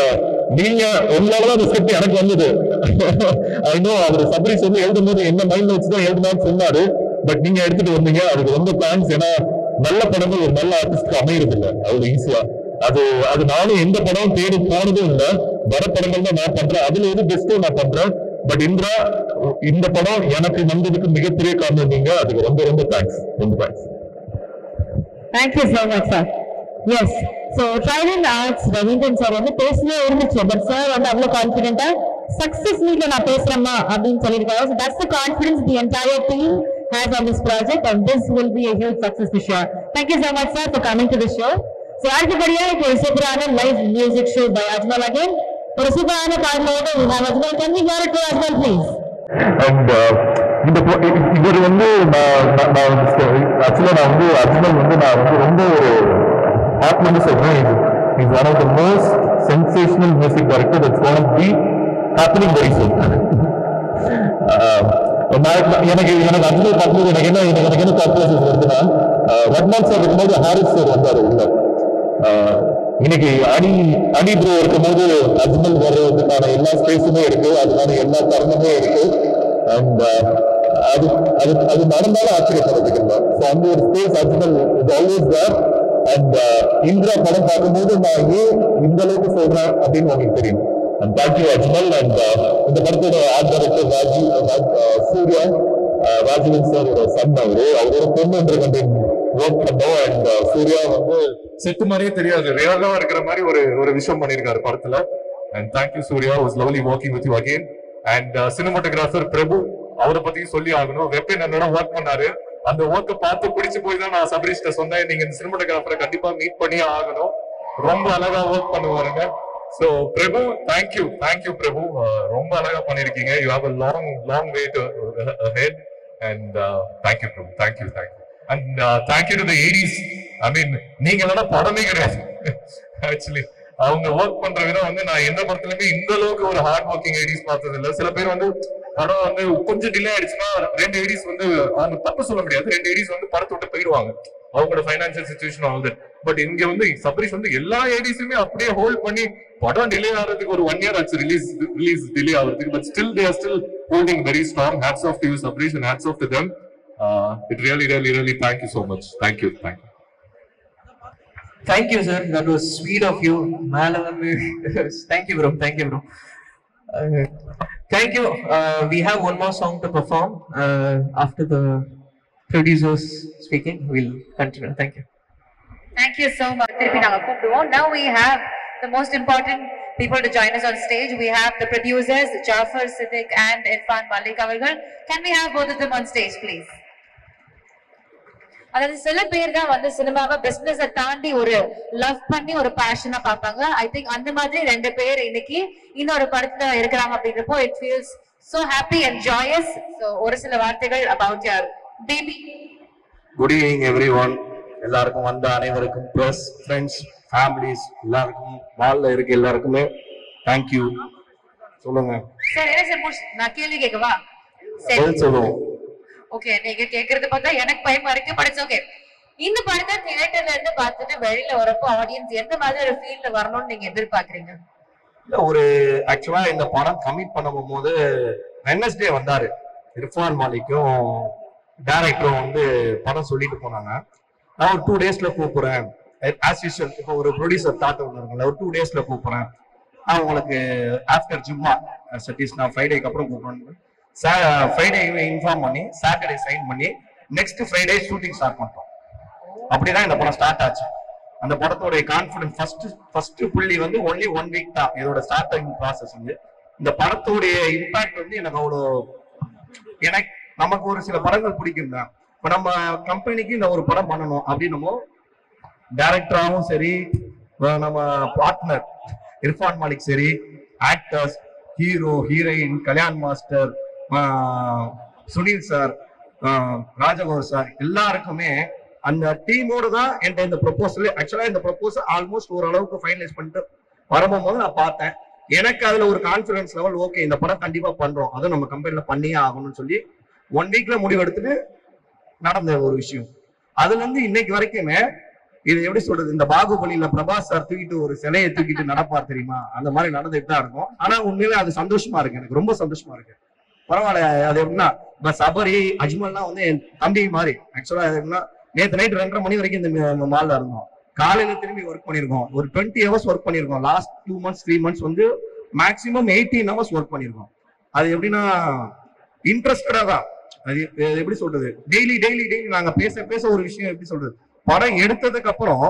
நீங்க உங்களாலதான் அந்த ஸ்கிரிப்ட் எனக்கு வந்தது. இன்னும் அவர் சபரீஷ் வந்து எழுதும் போது என்ன மைண்ட்ல வச்சுதான் எழுதுனான்னு சொன்னாரு. பட் நீங்க எடுத்துட்டு வந்தீங்க, அதுக்கு ரொம்ப தேங்க்ஸ். ஏன்னா நல்ல படங்கள் ஒரு நல்ல ஆர்டிஸ்ட்க்கு அமையறது இல்லை அவ்வளவு ஈஸியா. அது நானும் எந்த படம் தேடி போனதும் இல்லை. வர படங்கள் தான் நான் பண்றேன். அதுல எது பெஸ்ட்டோ நான் பண்றேன். பட் இந்திரா இந்த படம் எனக்கு வந்ததுக்கு மிகப்பெரிய காரணம் நீங்க. அதுக்கு ரொம்ப ரொம்ப தேங்க்ஸ். ரொம்ப thanks. Thank you so much sir. Yes, so Trident Arts Raveendran sir வந்து பேசவே இருந்துச்சு. பட் சார் வந்து அவ்வளோ கான்ஃபிடென்ட்டா சக்சஸ் மீட்ல நான் பேசுறேம்மா அப்படின்னு சொல்லியிருக்காரு. So that's the confidence the entire team has on this project, and this will be a huge success for sure. Thank you so much sir for coming to the show. So அடுத்தபடியா இப்போ ஒரு சூப்பரான live music show by Ajmal again. ஒரு சூப்பரான பாடலோட we have Ajmal. Can we hear it to Ajmal please? And இவர் வந்து ஆக்சுவலா நான் வந்து அஜ்மல் வந்து நான் வந்து ரொம்ப ஒரு ஹார்ட்லி சொல்றேன். Is one of the most sensational music director that's going to be happening very soon. எனக்கு அஜ்மல் பார்க்கும்போது எனக்கு என்ன கார்பரேஷன் வருதுன்னா, ரஹ்மான் சார் இருக்கும்போது ஹாரிஸ் சார் வந்தாரு உள்ள. இன்னைக்கு அடி ப்ரோ இருக்கும்போது அஜ்மல் வர்றதுக்கான எல்லா ஸ்பேஸுமே இருக்கு, அதுக்கான எல்லா தருணமே இருக்கு. அண்ட் அது நடந்தாலும் ஆச்சரியப்படுறதுக்கு இல்லை. ஸோ அந்த ஒரு space Ajmal is always there. And Indira படம் பார்க்கும்போது நான் ஏன் இந்த அளவுக்கு சொல்றேன் அப்படின்னு உங்களுக்கு தெரியும். And thank you Ajmal. And இந்த படத்தோட art director Surya, Rajeevan sir son. அவரோட பொண்ணு கண்டேன் ஒர்க் பண்ணோம். அண்ட் சூர்யா வந்து செட்டு மாதிரியே தெரியாது, ரியலா இருக்கிற மாதிரி ஒரு விஷயம் பண்ணியிருக்காரு படத்துல. And thank you Surya, was lovely working with you again. And cinematographer Prabhu, அவரை பத்தியும் சொல்லி ஆகணும். வெப்பன் என்னோட ஒர்க் பண்ணாரு. அந்த ஒர்க்கை பார்த்து பிடிச்சு போய் தான் நான் சபரீஷ்ட சொன்னேன், நீங்க இந்த சினிமாட்டோகிராஃபரை கண்டிப்பா மீட் பண்ணியே ஆகணும், ரொம்ப அழகா work பண்ணுவாருங்க. So Prabhu, thank you Prabhu, ரொம்ப அழகா பண்ணிருக்கீங்க. You have a long way to ahead. And thank you Prabhu, thank you. And thank you to the 80s. I mean நீங்க எல்லாம் படமே கிடையாது ஆக்சுவலி. அவங்க ஒர்க் பண்ற விதம் வந்து நான் எந்த படத்துலயுமே இந்த அளவுக்கு ஒரு ஹார்ட் ஒர்க்கிங் 80s பார்த்தது இல்லை. சில பேர் வந்து படம் வந்து கொஞ்சம் டிலே ஆயிடுச்சுன்னா 2 80s வந்து அவங்க தப்பு சொல்ல முடியாது, 2 80s வந்து படத்தை விட்டு போயிடுவாங்க, அவங்களோட financial situation all that. But இங்க வந்து சபரீஷ் வந்து எல்லா 80s அப்படியே ஹோல்ட் பண்ணி படம் டிலே ஆகிறதுக்கு ஒரு 1 year ஆச்சு ரிலீஸ் டிலே ஆகிறதுக்கு. But still they are still holding very strong. Hats off to you Sabrish and hats off to them. It really thank you so much. Thank you sir, that was sweet of you. Thank you bro. Thank you. We have one more song to perform after the producers speaking. We'll continue. Thank you so much. Now we have the most important people to join us on stage. We have the producers Jafar Siddiq and Irfan Malik avargal. Can we have both of them on stage please? அதாவது சில பேர் தான் வந்து சினிமாவை பிசினஸை தாண்டி ஒரு love பண்ணி ஒரு பேஷனா பார்ப்பாங்க. ஐ திங்க் அந்த மாதிரி 2 பேர் இன்னைக்கு இன்னொரு படத்துல இருக்கிறாங்க அப்படின்றப்போ it feels so happy and joyous. So ஒரு சில வார்த்தைகள் about your baby. Good evening everyone. எல்லாருக்கும் வந்த அனைவருக்கும் ப்ளஸ் ஃப்ரெண்ட்ஸ் ஃபேமிலிஸ் எல்லாருக்கும் மால்ல இருக்க எல்லாருக்குமே தேங்க் யூ. சொல்லுங்க சார். என்ன சார் நான் கேள்வி கேட்கவா? சரி சொல்லுங்க. ஓகே, நீங்க கேக்குறது பார்த்தா எனக்கு பயமா இருக்கு. But it's okay. இந்த படத்தை தியேட்டர்ல இருந்து பார்த்துட்டு வெளியில வரப்போ ஆடியன்ஸ் எந்த மாதிரி ஒரு ஃபீல்ல வரணும்னு நீங்க எதிர்பார்க்கறீங்க? இல்ல ஒரு ஆக்சுவலா இந்த படம் கமிட் பண்ணும் போது வெட்னஸ்டே வந்தாரு இர்ஃபான் மாலிக்கும் டைரக்டரும் வந்து படம் சொல்லிட்டு போனாங்க. நான் ஒரு 2 daysல கூப்பிடுறேன் ஆஸ் யூஷுவல். இப்போ ஒரு ப்ரொடியூசர் தாட் ஒன்று இருக்குல்ல, ஒரு 2 daysல கூப்பிடுறேன், நான் உங்களுக்கு ஆஃப்டர் ஜும்மா சட்டீஸ் நான் ஃப்ரைடேக்கு அப்புறம் கூப்பிடுறேன். ஃப்ரைடே இன்ஃபார்ம் பண்ணி சாட்டர்டே சைன் பண்ணி நெக்ஸ்ட் ஃப்ரைடே ஷூட்டிங் ஸ்டார்ட் பண்ணிட்டோம். அப்படிதான் இந்த படம் ஸ்டார்ட் ஆச்சு. அந்த படத்தோட கான்ஃபிடன்ஸ் ஃபர்ஸ்ட் புள்ளி வந்து ஒன்லி 1 week தான் இதோட ஸ்டார்டிங் ப்ராசஸ். வந்து இந்த படத்தோடைய இம்பாக்ட் வந்து எனக்கு நமக்கு ஒரு சில படங்கள் பிடிக்கும் தான். இப்ப நம்ம கம்பெனிக்கு இந்த ஒரு படம் பண்ணணும் அப்படின்னமோ டைரக்டராகவும் சரி, நம்ம பார்ட்னர் இர்ஃபான் மாலிக் சரி, actors, hero, heroine, Kalyan master, Sunil sir, ராஜகோர் சார், எல்லாருக்குமே அந்த டீமோட தான் என்கிட்ட இந்த ப்ரொபோசல். ஆக்சுவலா இந்த ப்ரொபோசல் ஆல்மோஸ்ட் ஓரளவுக்கு ஃபைனலைஸ் பண்ணிட்டு வரும்போது நான் பார்த்தேன். எனக்கு அதுல ஒரு கான்பிடன்ஸ் லெவல், ஓகே இந்த படம் கண்டிப்பா பண்றோம், அதுவும் நம்ம கம்பெனில பண்ணியே ஆகணும்னு சொல்லி 1 வீக்ல முடிவு எடுத்துட்டு நடந்த ஒரு விஷயம். அதுல இருந்து இன்னைக்கு வரைக்குமே இது எப்படி சொல்றது, இந்த பாகுபலியில பிரபாஸ் சார் தூக்கிட்டு ஒரு சிலையை தூக்கிட்டு நடப்பார் தெரியுமா, அந்த மாதிரி நடந்துட்டு தான் இருக்கும். ஆனா உண்மையிலே அது சந்தோஷமா இருக்கு, எனக்கு ரொம்ப சந்தோஷமா இருக்கு. பரவாயில்ல. அது எப்படின்னா இப்ப சபரி, அஜ்மல்லாம் வந்து என் தம்பி மாதிரி. ஆக்சுவலா அது எப்படின்னா நேற்று நைட் 2:30 மணி வரைக்கும் இந்த மால்ல இருந்தோம். காலையில திரும்பி ஒர்க் பண்ணிருக்கோம். ஒரு 20 hours ஒர்க் பண்ணிருக்கோம். லாஸ்ட் 2 months 3 months வந்து மேக்சிமம் 18 hours ஒர்க் பண்ணிருக்கோம். அது எப்படின்னா இன்ட்ரெஸ்டடா தான். அது எப்படி சொல்றது, டெய்லி டெய்லி டெய்லி நாங்க பேச ஒரு விஷயம். எப்படி சொல்றது, படம் எடுத்ததுக்கு அப்புறம்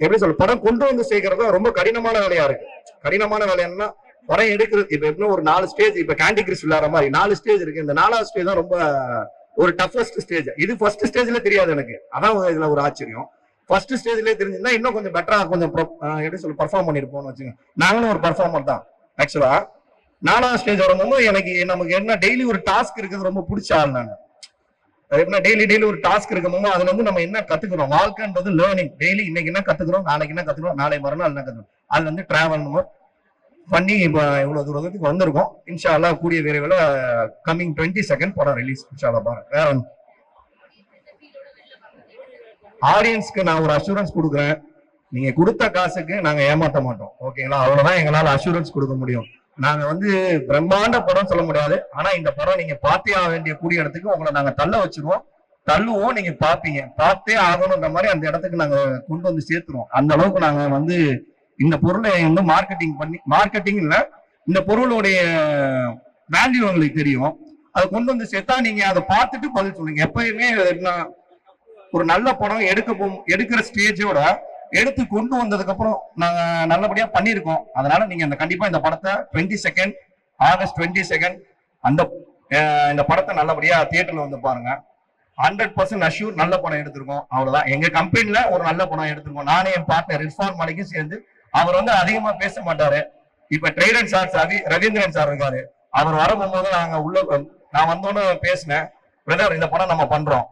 எப்படி சொல்ற, படம் கொண்டு வந்து சேர்க்கறது ரொம்ப கடினமான வேலையா இருக்கு. கடினமான வேலைன்னா படம் எடுக்கிறது. இப்ப எப்படின்னா ஒரு 4 ஸ்டேஜ், இப்ப கேண்டி கிரஷ் விளையாடுற மாதிரி 4 ஸ்டேஜ் இருக்கு. இந்த 4வது ஸ்டேஜ் தான் ரொம்ப ஒரு டஃபஸ்ட் ஸ்டேஜ். இது ஃபர்ஸ்ட் ஸ்டேஜ்ல தெரியாது எனக்கு, அதான் இதுல ஒரு ஆச்சரியம். ஃபர்ஸ்ட் ஸ்டேஜ்லயே தெரிஞ்சிருந்தா இன்னும் கொஞ்சம் பெட்டரா கொஞ்சம் எப்படி சொல்ல பெர்ஃபார்ம் பண்ணிருப்போம்னு வச்சுக்கோங்க. நாங்களும் ஒரு பெர்ஃபார்மர் தான். ஆக்சுவலா 4வது ஸ்டேஜ் வரும்போது நமக்கு என்ன டெய்லி ஒரு டாஸ்க் இருக்குது, ரொம்ப பிடிச்ச ஆள் நான். எப்படின்னா டெய்லி ஒரு டாஸ்க் இருக்கும்போது அதுல இருந்து நம்ம என்ன கத்துக்கிறோம், வாழ்க்கைன்றது லேர்னிங். டெய்லி இன்னைக்கு என்ன கத்துக்கிறோம், நாளைக்கு என்ன கத்துக்கிறோம், நாளை மறுநாள் என்ன கத்துக்கிறோம், அதுல இருந்து டிராவல் பண்ணி இப்ப இவ்வளவு தூரத்துக்கு வந்திருக்கோம். இன்ஷா அல்லாஹ் கூடிய விரைவில் கம்மிங் 22nd படம் ரிலீஸ். இன்ஷா அல்லாஹ் பாருங்க. வேற ஆடியன்ஸ்க்கு நான் ஒரு அஷூரன்ஸ் கொடுக்குறேன், நீங்க கொடுத்த காசுக்கு நாங்க ஏமாற்ற மாட்டோம். ஓகேங்களா, அவ்வளவுதான் எங்களால அஷூரன்ஸ் கொடுக்க முடியும். நாங்க வந்து பிரம்மாண்ட படம் சொல்ல முடியாது, ஆனா இந்த படம் நீங்க பார்த்தே ஆக வேண்டிய கூடிய இடத்துக்கு உங்களை நாங்க தள்ளுவோம். நீங்க பாப்பீங்க, பார்த்தே ஆகணும்ன்ற மாதிரி அந்த இடத்துக்கு நாங்க கொண்டு வந்து சேர்த்துருவோம். அந்த அளவுக்கு நாங்க வந்து இந்த பொருளை வந்து மார்க்கெட்டிங் இல்ல, இந்த பொருளுடைய வேல்யூ உங்களுக்கு தெரியும். அதை கொண்டு வந்து சேர்த்தா நீங்க அதை பார்த்துட்டு பதில் சொல்லுங்க. எப்பயுமே ஒரு நல்ல படம் எடுக்கிற ஸ்டேஜோட எடுத்து கொண்டு வந்ததுக்கு அப்புறம் நாங்க நல்லபடியா பண்ணிருக்கோம். அதனால நீங்க கண்டிப்பா இந்த படத்தை ஆகஸ்ட் 22 இந்த படத்தை நல்லபடியா தியேட்டர்ல வந்து பாருங்க. 100% அஷ்யூர் நல்ல படம் எடுத்திருக்கோம். அவ்வளவுதான். எங்க கம்பெனில ஒரு நல்ல படம் எடுத்திருக்கோம். நானே என் பார்ட்னர் இர்ஃபான் மாலிக்கும் சேர்ந்து. அவர் வந்து அதிகமா பேச மாட்டாரு. இப்ப ட்ரெய்டன் சார், ரவீந்திரன் சார் இருக்காரு. அவர் வரும்போது நான் வந்தோன்னு பேசினேன், பிரதர் இந்த படம் நம்ம பண்றோம்,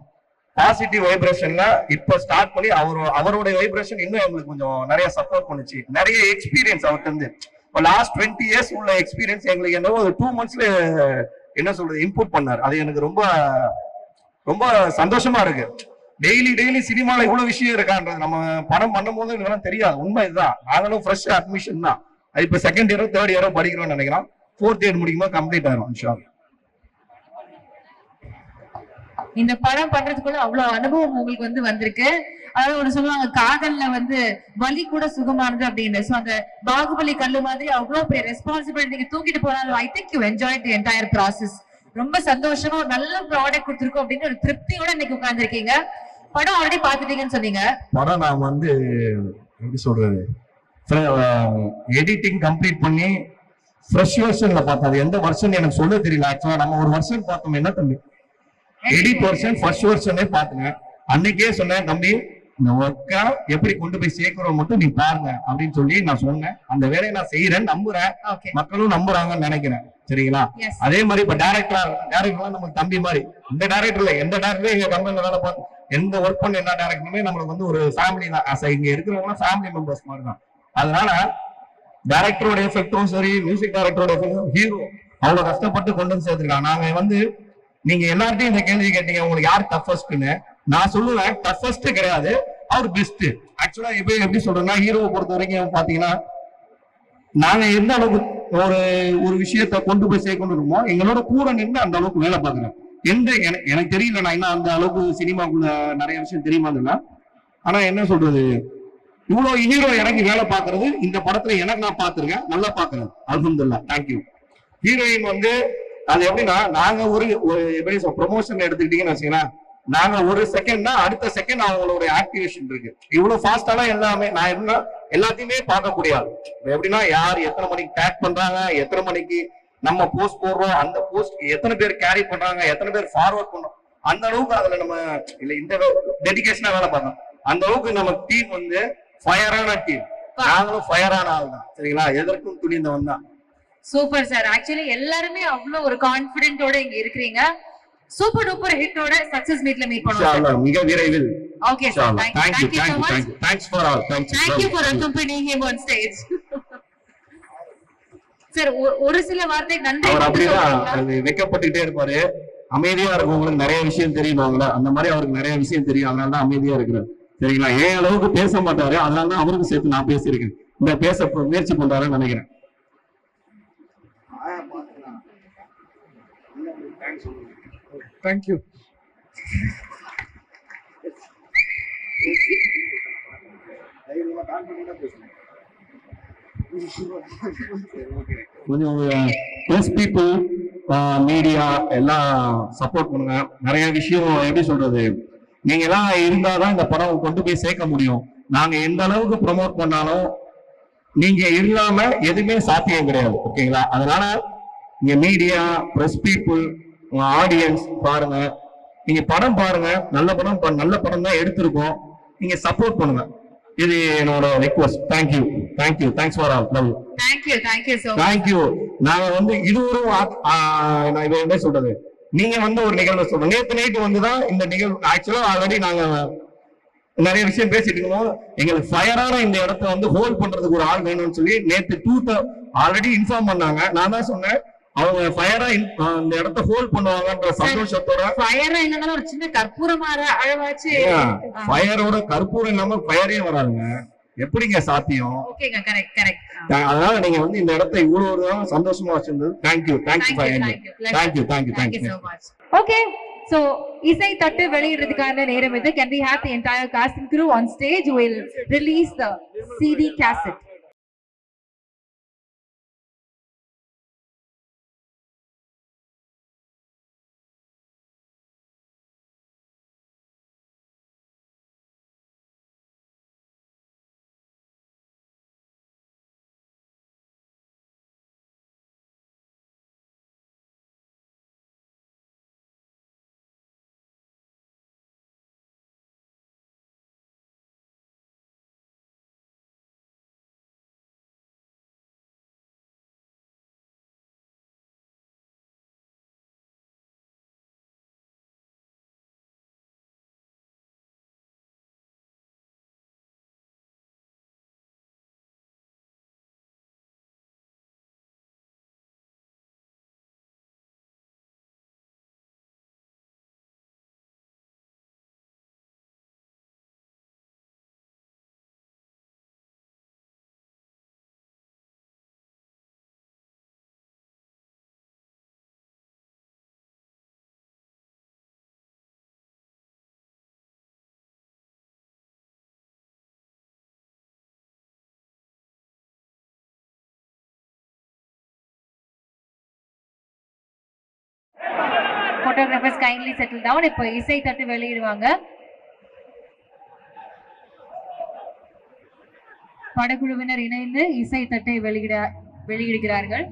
பாசிட்டிவ் வைப்ரேஷன்ல இப்ப ஸ்டார்ட் பண்ணி அவருடைய வைப்ரேஷன் இன்னும் எங்களுக்கு கொஞ்சம் நிறைய சப்போர்ட் பண்ணுச்சு. நிறைய எக்ஸ்பீரியன்ஸ் அவர்கிட்ட இருந்து இப்போ லாஸ்ட் 20 years உள்ள எக்ஸ்பீரியன்ஸ் எங்களுக்கு என்னவோ ஒரு 2 monthsல என்ன சொல்றது இன்புட் பண்ணாரு. அது எனக்கு ரொம்ப ரொம்ப சந்தோஷமா இருக்கு. டெய்லி சினிமால இவ்வளவு விஷயம் இருக்கான்றது நம்ம படம் பண்ணும் போது இதெல்லாம் தெரியாது. உண்மை இதுதான். நாங்களும் ஃப்ரெஷ் அட்மிஷன் தான். அது இப்ப 2nd year 3rd year படிக்கிறோம்னு நினைக்கிறோம். 4th year முடிக்கும்போது கம்ப்ளீட் ஆயிரும் இன்ஷா அல்லாஹ். இந்த படம் பண்றதுக்குள்ள அவ்வளவு அனுபவம் உங்களுக்கு வந்து வந்திருக்கு. அதாவது ஒரு சொல்லுவாங்க, காதல்ல வந்து வலி கூட சுகமானது அப்படின்னு. சோ அந்த பாகுபலி கல்லு மாதிரி அவ்வளவு பெரிய ரெஸ்பான்சிபிலிட்டி நீங்க தூக்கிட்டு போனாலும் I think you enjoy the entire process. ரொம்ப சந்தோஷமா ஒரு நல்ல ப்ராடக்ட் கொடுத்துருக்கோம் அப்படின்னு ஒரு திருப்தியோட இன்னைக்கு உட்கார்ந்துருக்கீங்க. படம் ஆல்ரெடி பாத்துட்டீங்கன்னு சொன்னீங்க. படம் நான் வந்து எப்படி சொல்றது, எடிட்டிங் கம்ப்ளீட் பண்ணி ஃப்ரெஷ் வெர்ஷன்ல பார்த்தேன். அது எந்த வெர்ஷன் எனக்கு சொல்ல தெரியல. ஆக்சுவலா நம்ம ஒரு வெர்ஷன் பார்த்தோம். என்ன தம்பி, எடிட் வெர்ஷன் ஃபர்ஸ்ட் வெர்ஷனே பாத்துங்க. அன்னைக்கே சொன்னேன், தம்பி இந்த ஒர்க்கா எப்படி கொண்டு போய் சேர்க்கிறோம் மட்டும் நீ பாருங்க அப்படின்னு சொல்லி நான் சொன்னேன். அந்த வேலையை நான் செய்யறேன்னு நம்புறேன், மக்களும் நம்புறாங்கன்னு நினைக்கிறேன். சரிங்களா? அதே மாதிரி இப்ப டேரக்டர்லாம் நமக்கு தம்பி மாதிரி. இந்த டேரக்டர்ல எந்த டேரக்டரும் எங்க கம்பெனில வேலை பார்த்து எந்த ஒர்க் பண்ண எல்லா டேரக்டருமே நம்மளுக்கு வந்து ஒரு ஃபேமிலி தான். இங்க இருக்கிறவங்க ஃபேமிலி மெம்பர்ஸ் மாதிரி தான். அதனால டேரக்டரோட எஃபெக்டும் சரி, மியூசிக் டைரக்டரோட எஃபெக்டும், ஹீரோ அவ்வளவு கஷ்டப்பட்டு கொண்டு வந்து சேர்த்திருக்காங்க. நாங்க வந்து நீங்க எல்லார்ட்டையும் இந்த கேள்வி கேட்டீங்க, உங்களுக்கு யார் டஃபஸ்ட்னு. நான் சொல்லுவேன் டஃபஸ்ட் கிடையாது, அவர் பெஸ்ட். ஆக்சுவலா இப்ப எப்படி சொல்றேன்னா, ஹீரோவை பொறுத்த வரைக்கும் பாத்தீங்கன்னா நாங்க எந்த அளவுக்கு ஒரு விஷயத்த கொண்டு போய் சேர்க்கணும் இருக்கோமோ எங்களோட கூட நின்று அந்த அளவுக்கு வேலை பார்க்கிறேன். எனக்கு தெரியல, நான் இன்னும் அந்த அளவுக்கு சினிமாக்குள்ள நிறைய விஷயம் தெரியுமா. ஆனா என்ன சொல்றது, இவ்வளவு ஹீரோ எனக்கு வேலை பார்க்கறது இந்த படத்துல எனக்கு நான் பார்த்திருக்கேன், நல்லா பார்க்கறேன். அல்ஹம்துலில்லாஹ், தேங்க்யூ. ஹீரோயின் வந்து அது எப்படின்னா, நாங்க ஒரு எப்படி ப்ரொமோஷன் எடுத்துக்கிட்டீங்கன்னு வச்சுக்கலாம், நாங்க ஒரு செகண்ட்னா அடுத்த செகண்ட் அவங்களோட ஆக்டிவேஷன் இருக்கு. இவ்வளவு ஃபாஸ்டாலாம் எல்லாமே நான் என்ன எல்லாத்தையுமே பார்க்கக்கூடிய ஆள். எப்படின்னா யார் எத்தனை மணிக்கு டேக் பண்றாங்க, எத்தனை மணிக்கு நம்ம போஸ்ட் போடுறோம், அந்த போஸ்ட் எத்தனை பேர் கேரி பண்றாங்க, எத்தனை பேர் ஃபார்வர்ட் பண்றோம், அந்த அளவுக்கு அதுல நம்ம இல்ல இந்த டெடிகேஷனா வேலை பார்க்கணும். அந்த அளவுக்கு நம்ம டீம் வந்து ஃபயரான டீம். நாங்களும் ஃபயரான ஆள் தான் சரிங்களா, எதற்கும் துணிந்தவன் தான். Super sir. ஆக்சுவலி எல்லாருமே அவ்வளவு ஒரு கான்ஃபிடென்ட்டோட இங்க இருக்கிறீங்க. சூப்பர் டூப்பர் ஹிட்டோட சக்சஸ் மீட்ல மீட் பண்ணுவோம் மிக விரைவில். Okay sir, thank you so much. Thanks for all. Thank you for accompanying him on stage. Sir ஒரு சில வார்த்தை நன்றி. அவர் அப்படிதான் வெக்கப்பட்டுட்டே இருப்பாரு, அமைதியா இருக்கவங்களுக்கு நிறைய விஷயம் தெரியுவாங்களா, அந்த மாதிரி அவருக்கு நிறைய விஷயம் தெரியும், அதனால தான் அமைதியா இருக்கிறார் சரிங்களா. ஏன் அளவுக்கு பேச மாட்டாரு, அதனால தான் அவருக்கு சேர்த்து நான் பேசியிருக்கேன், இந்த பேச முயற்சி பண்றாருன்னு நினைக்கிறேன். Thank you. கொஞ்சம் ப்ரெஸ் பீப்புள் மீடியா எல்லாம் சப்போர்ட் பண்ணுங்க. நிறைய விஷயம் எப்படி சொல்றது, நீங்க எல்லாம் இருந்தாதான் இந்த படம் கொண்டு போய் சேர்க்க முடியும். நாங்க எந்த அளவுக்கு ப்ரமோட் பண்ணாலும் நீங்க இல்லாம எதுவுமே சாத்தியம் கிடையாது ஓகேங்களா. அதனால நீங்க மீடியா, ப்ரெஸ் பீப்புள், உங்க ஆடியன்ஸ் பாருங்க, நீங்க படம் பாருங்க, நல்ல படம் தான் எடுத்திருக்கோம், நீங்க சப்போர்ட் பண்ணுங்க, இது என்னோட request. Thank you, thanks for all. Love you. Thank you. நாங்க இது ஒரு நான் இதை என்ன சொல்றது, நீங்க ஒரு நிகழ்வை சொல்றோம். நேற்று நைட்டு வந்துதான் இந்த நிகழ்வு. ஆக்சுவலா ஆல்ரெடி நாங்க நிறைய விஷயம் பேசிட்டு இருக்கோம். எங்களுக்கு ஃபயரான இந்த இடத்த ஹோல்ட் பண்றதுக்கு ஒரு ஆள் வேணும்னு சொல்லி நேற்று ஆல்ரெடி இன்ஃபார்ம் பண்ணாங்க. நான் தான் சொன்னேன் அவங்க ஃபயரா இந்த இடத்த ஹோல்ட் பண்ணுவாங்கன்ற சந்தோஷத்தோட. ஃபயரா என்னன்னா ஒரு சின்ன கற்பூரமா அளவாச்சு, ஃபயரோட கற்பூரம் இல்லாம ஃபயரே வராதுங்க, எப்படிங்க சாத்தியம்? ஓகேங்க, கரெக்ட். அதனால நீங்க இந்த இடத்தை இவ்வளவு சந்தோஷமா வச்சிருந்தது. Thank you so much. Okay, so இசை தட்டு வெளியிடுறதுக்கான நேரம் இது. Can we have the entire cast and crew on stage? We'll release the CD cassette. Photographers kindly settle down. இப்போ இசை தட்டு வெளியிடுவாங்க. படக்குழுவினர் இணைந்து இசை தட்டை வெளியிடுகிறார்கள்.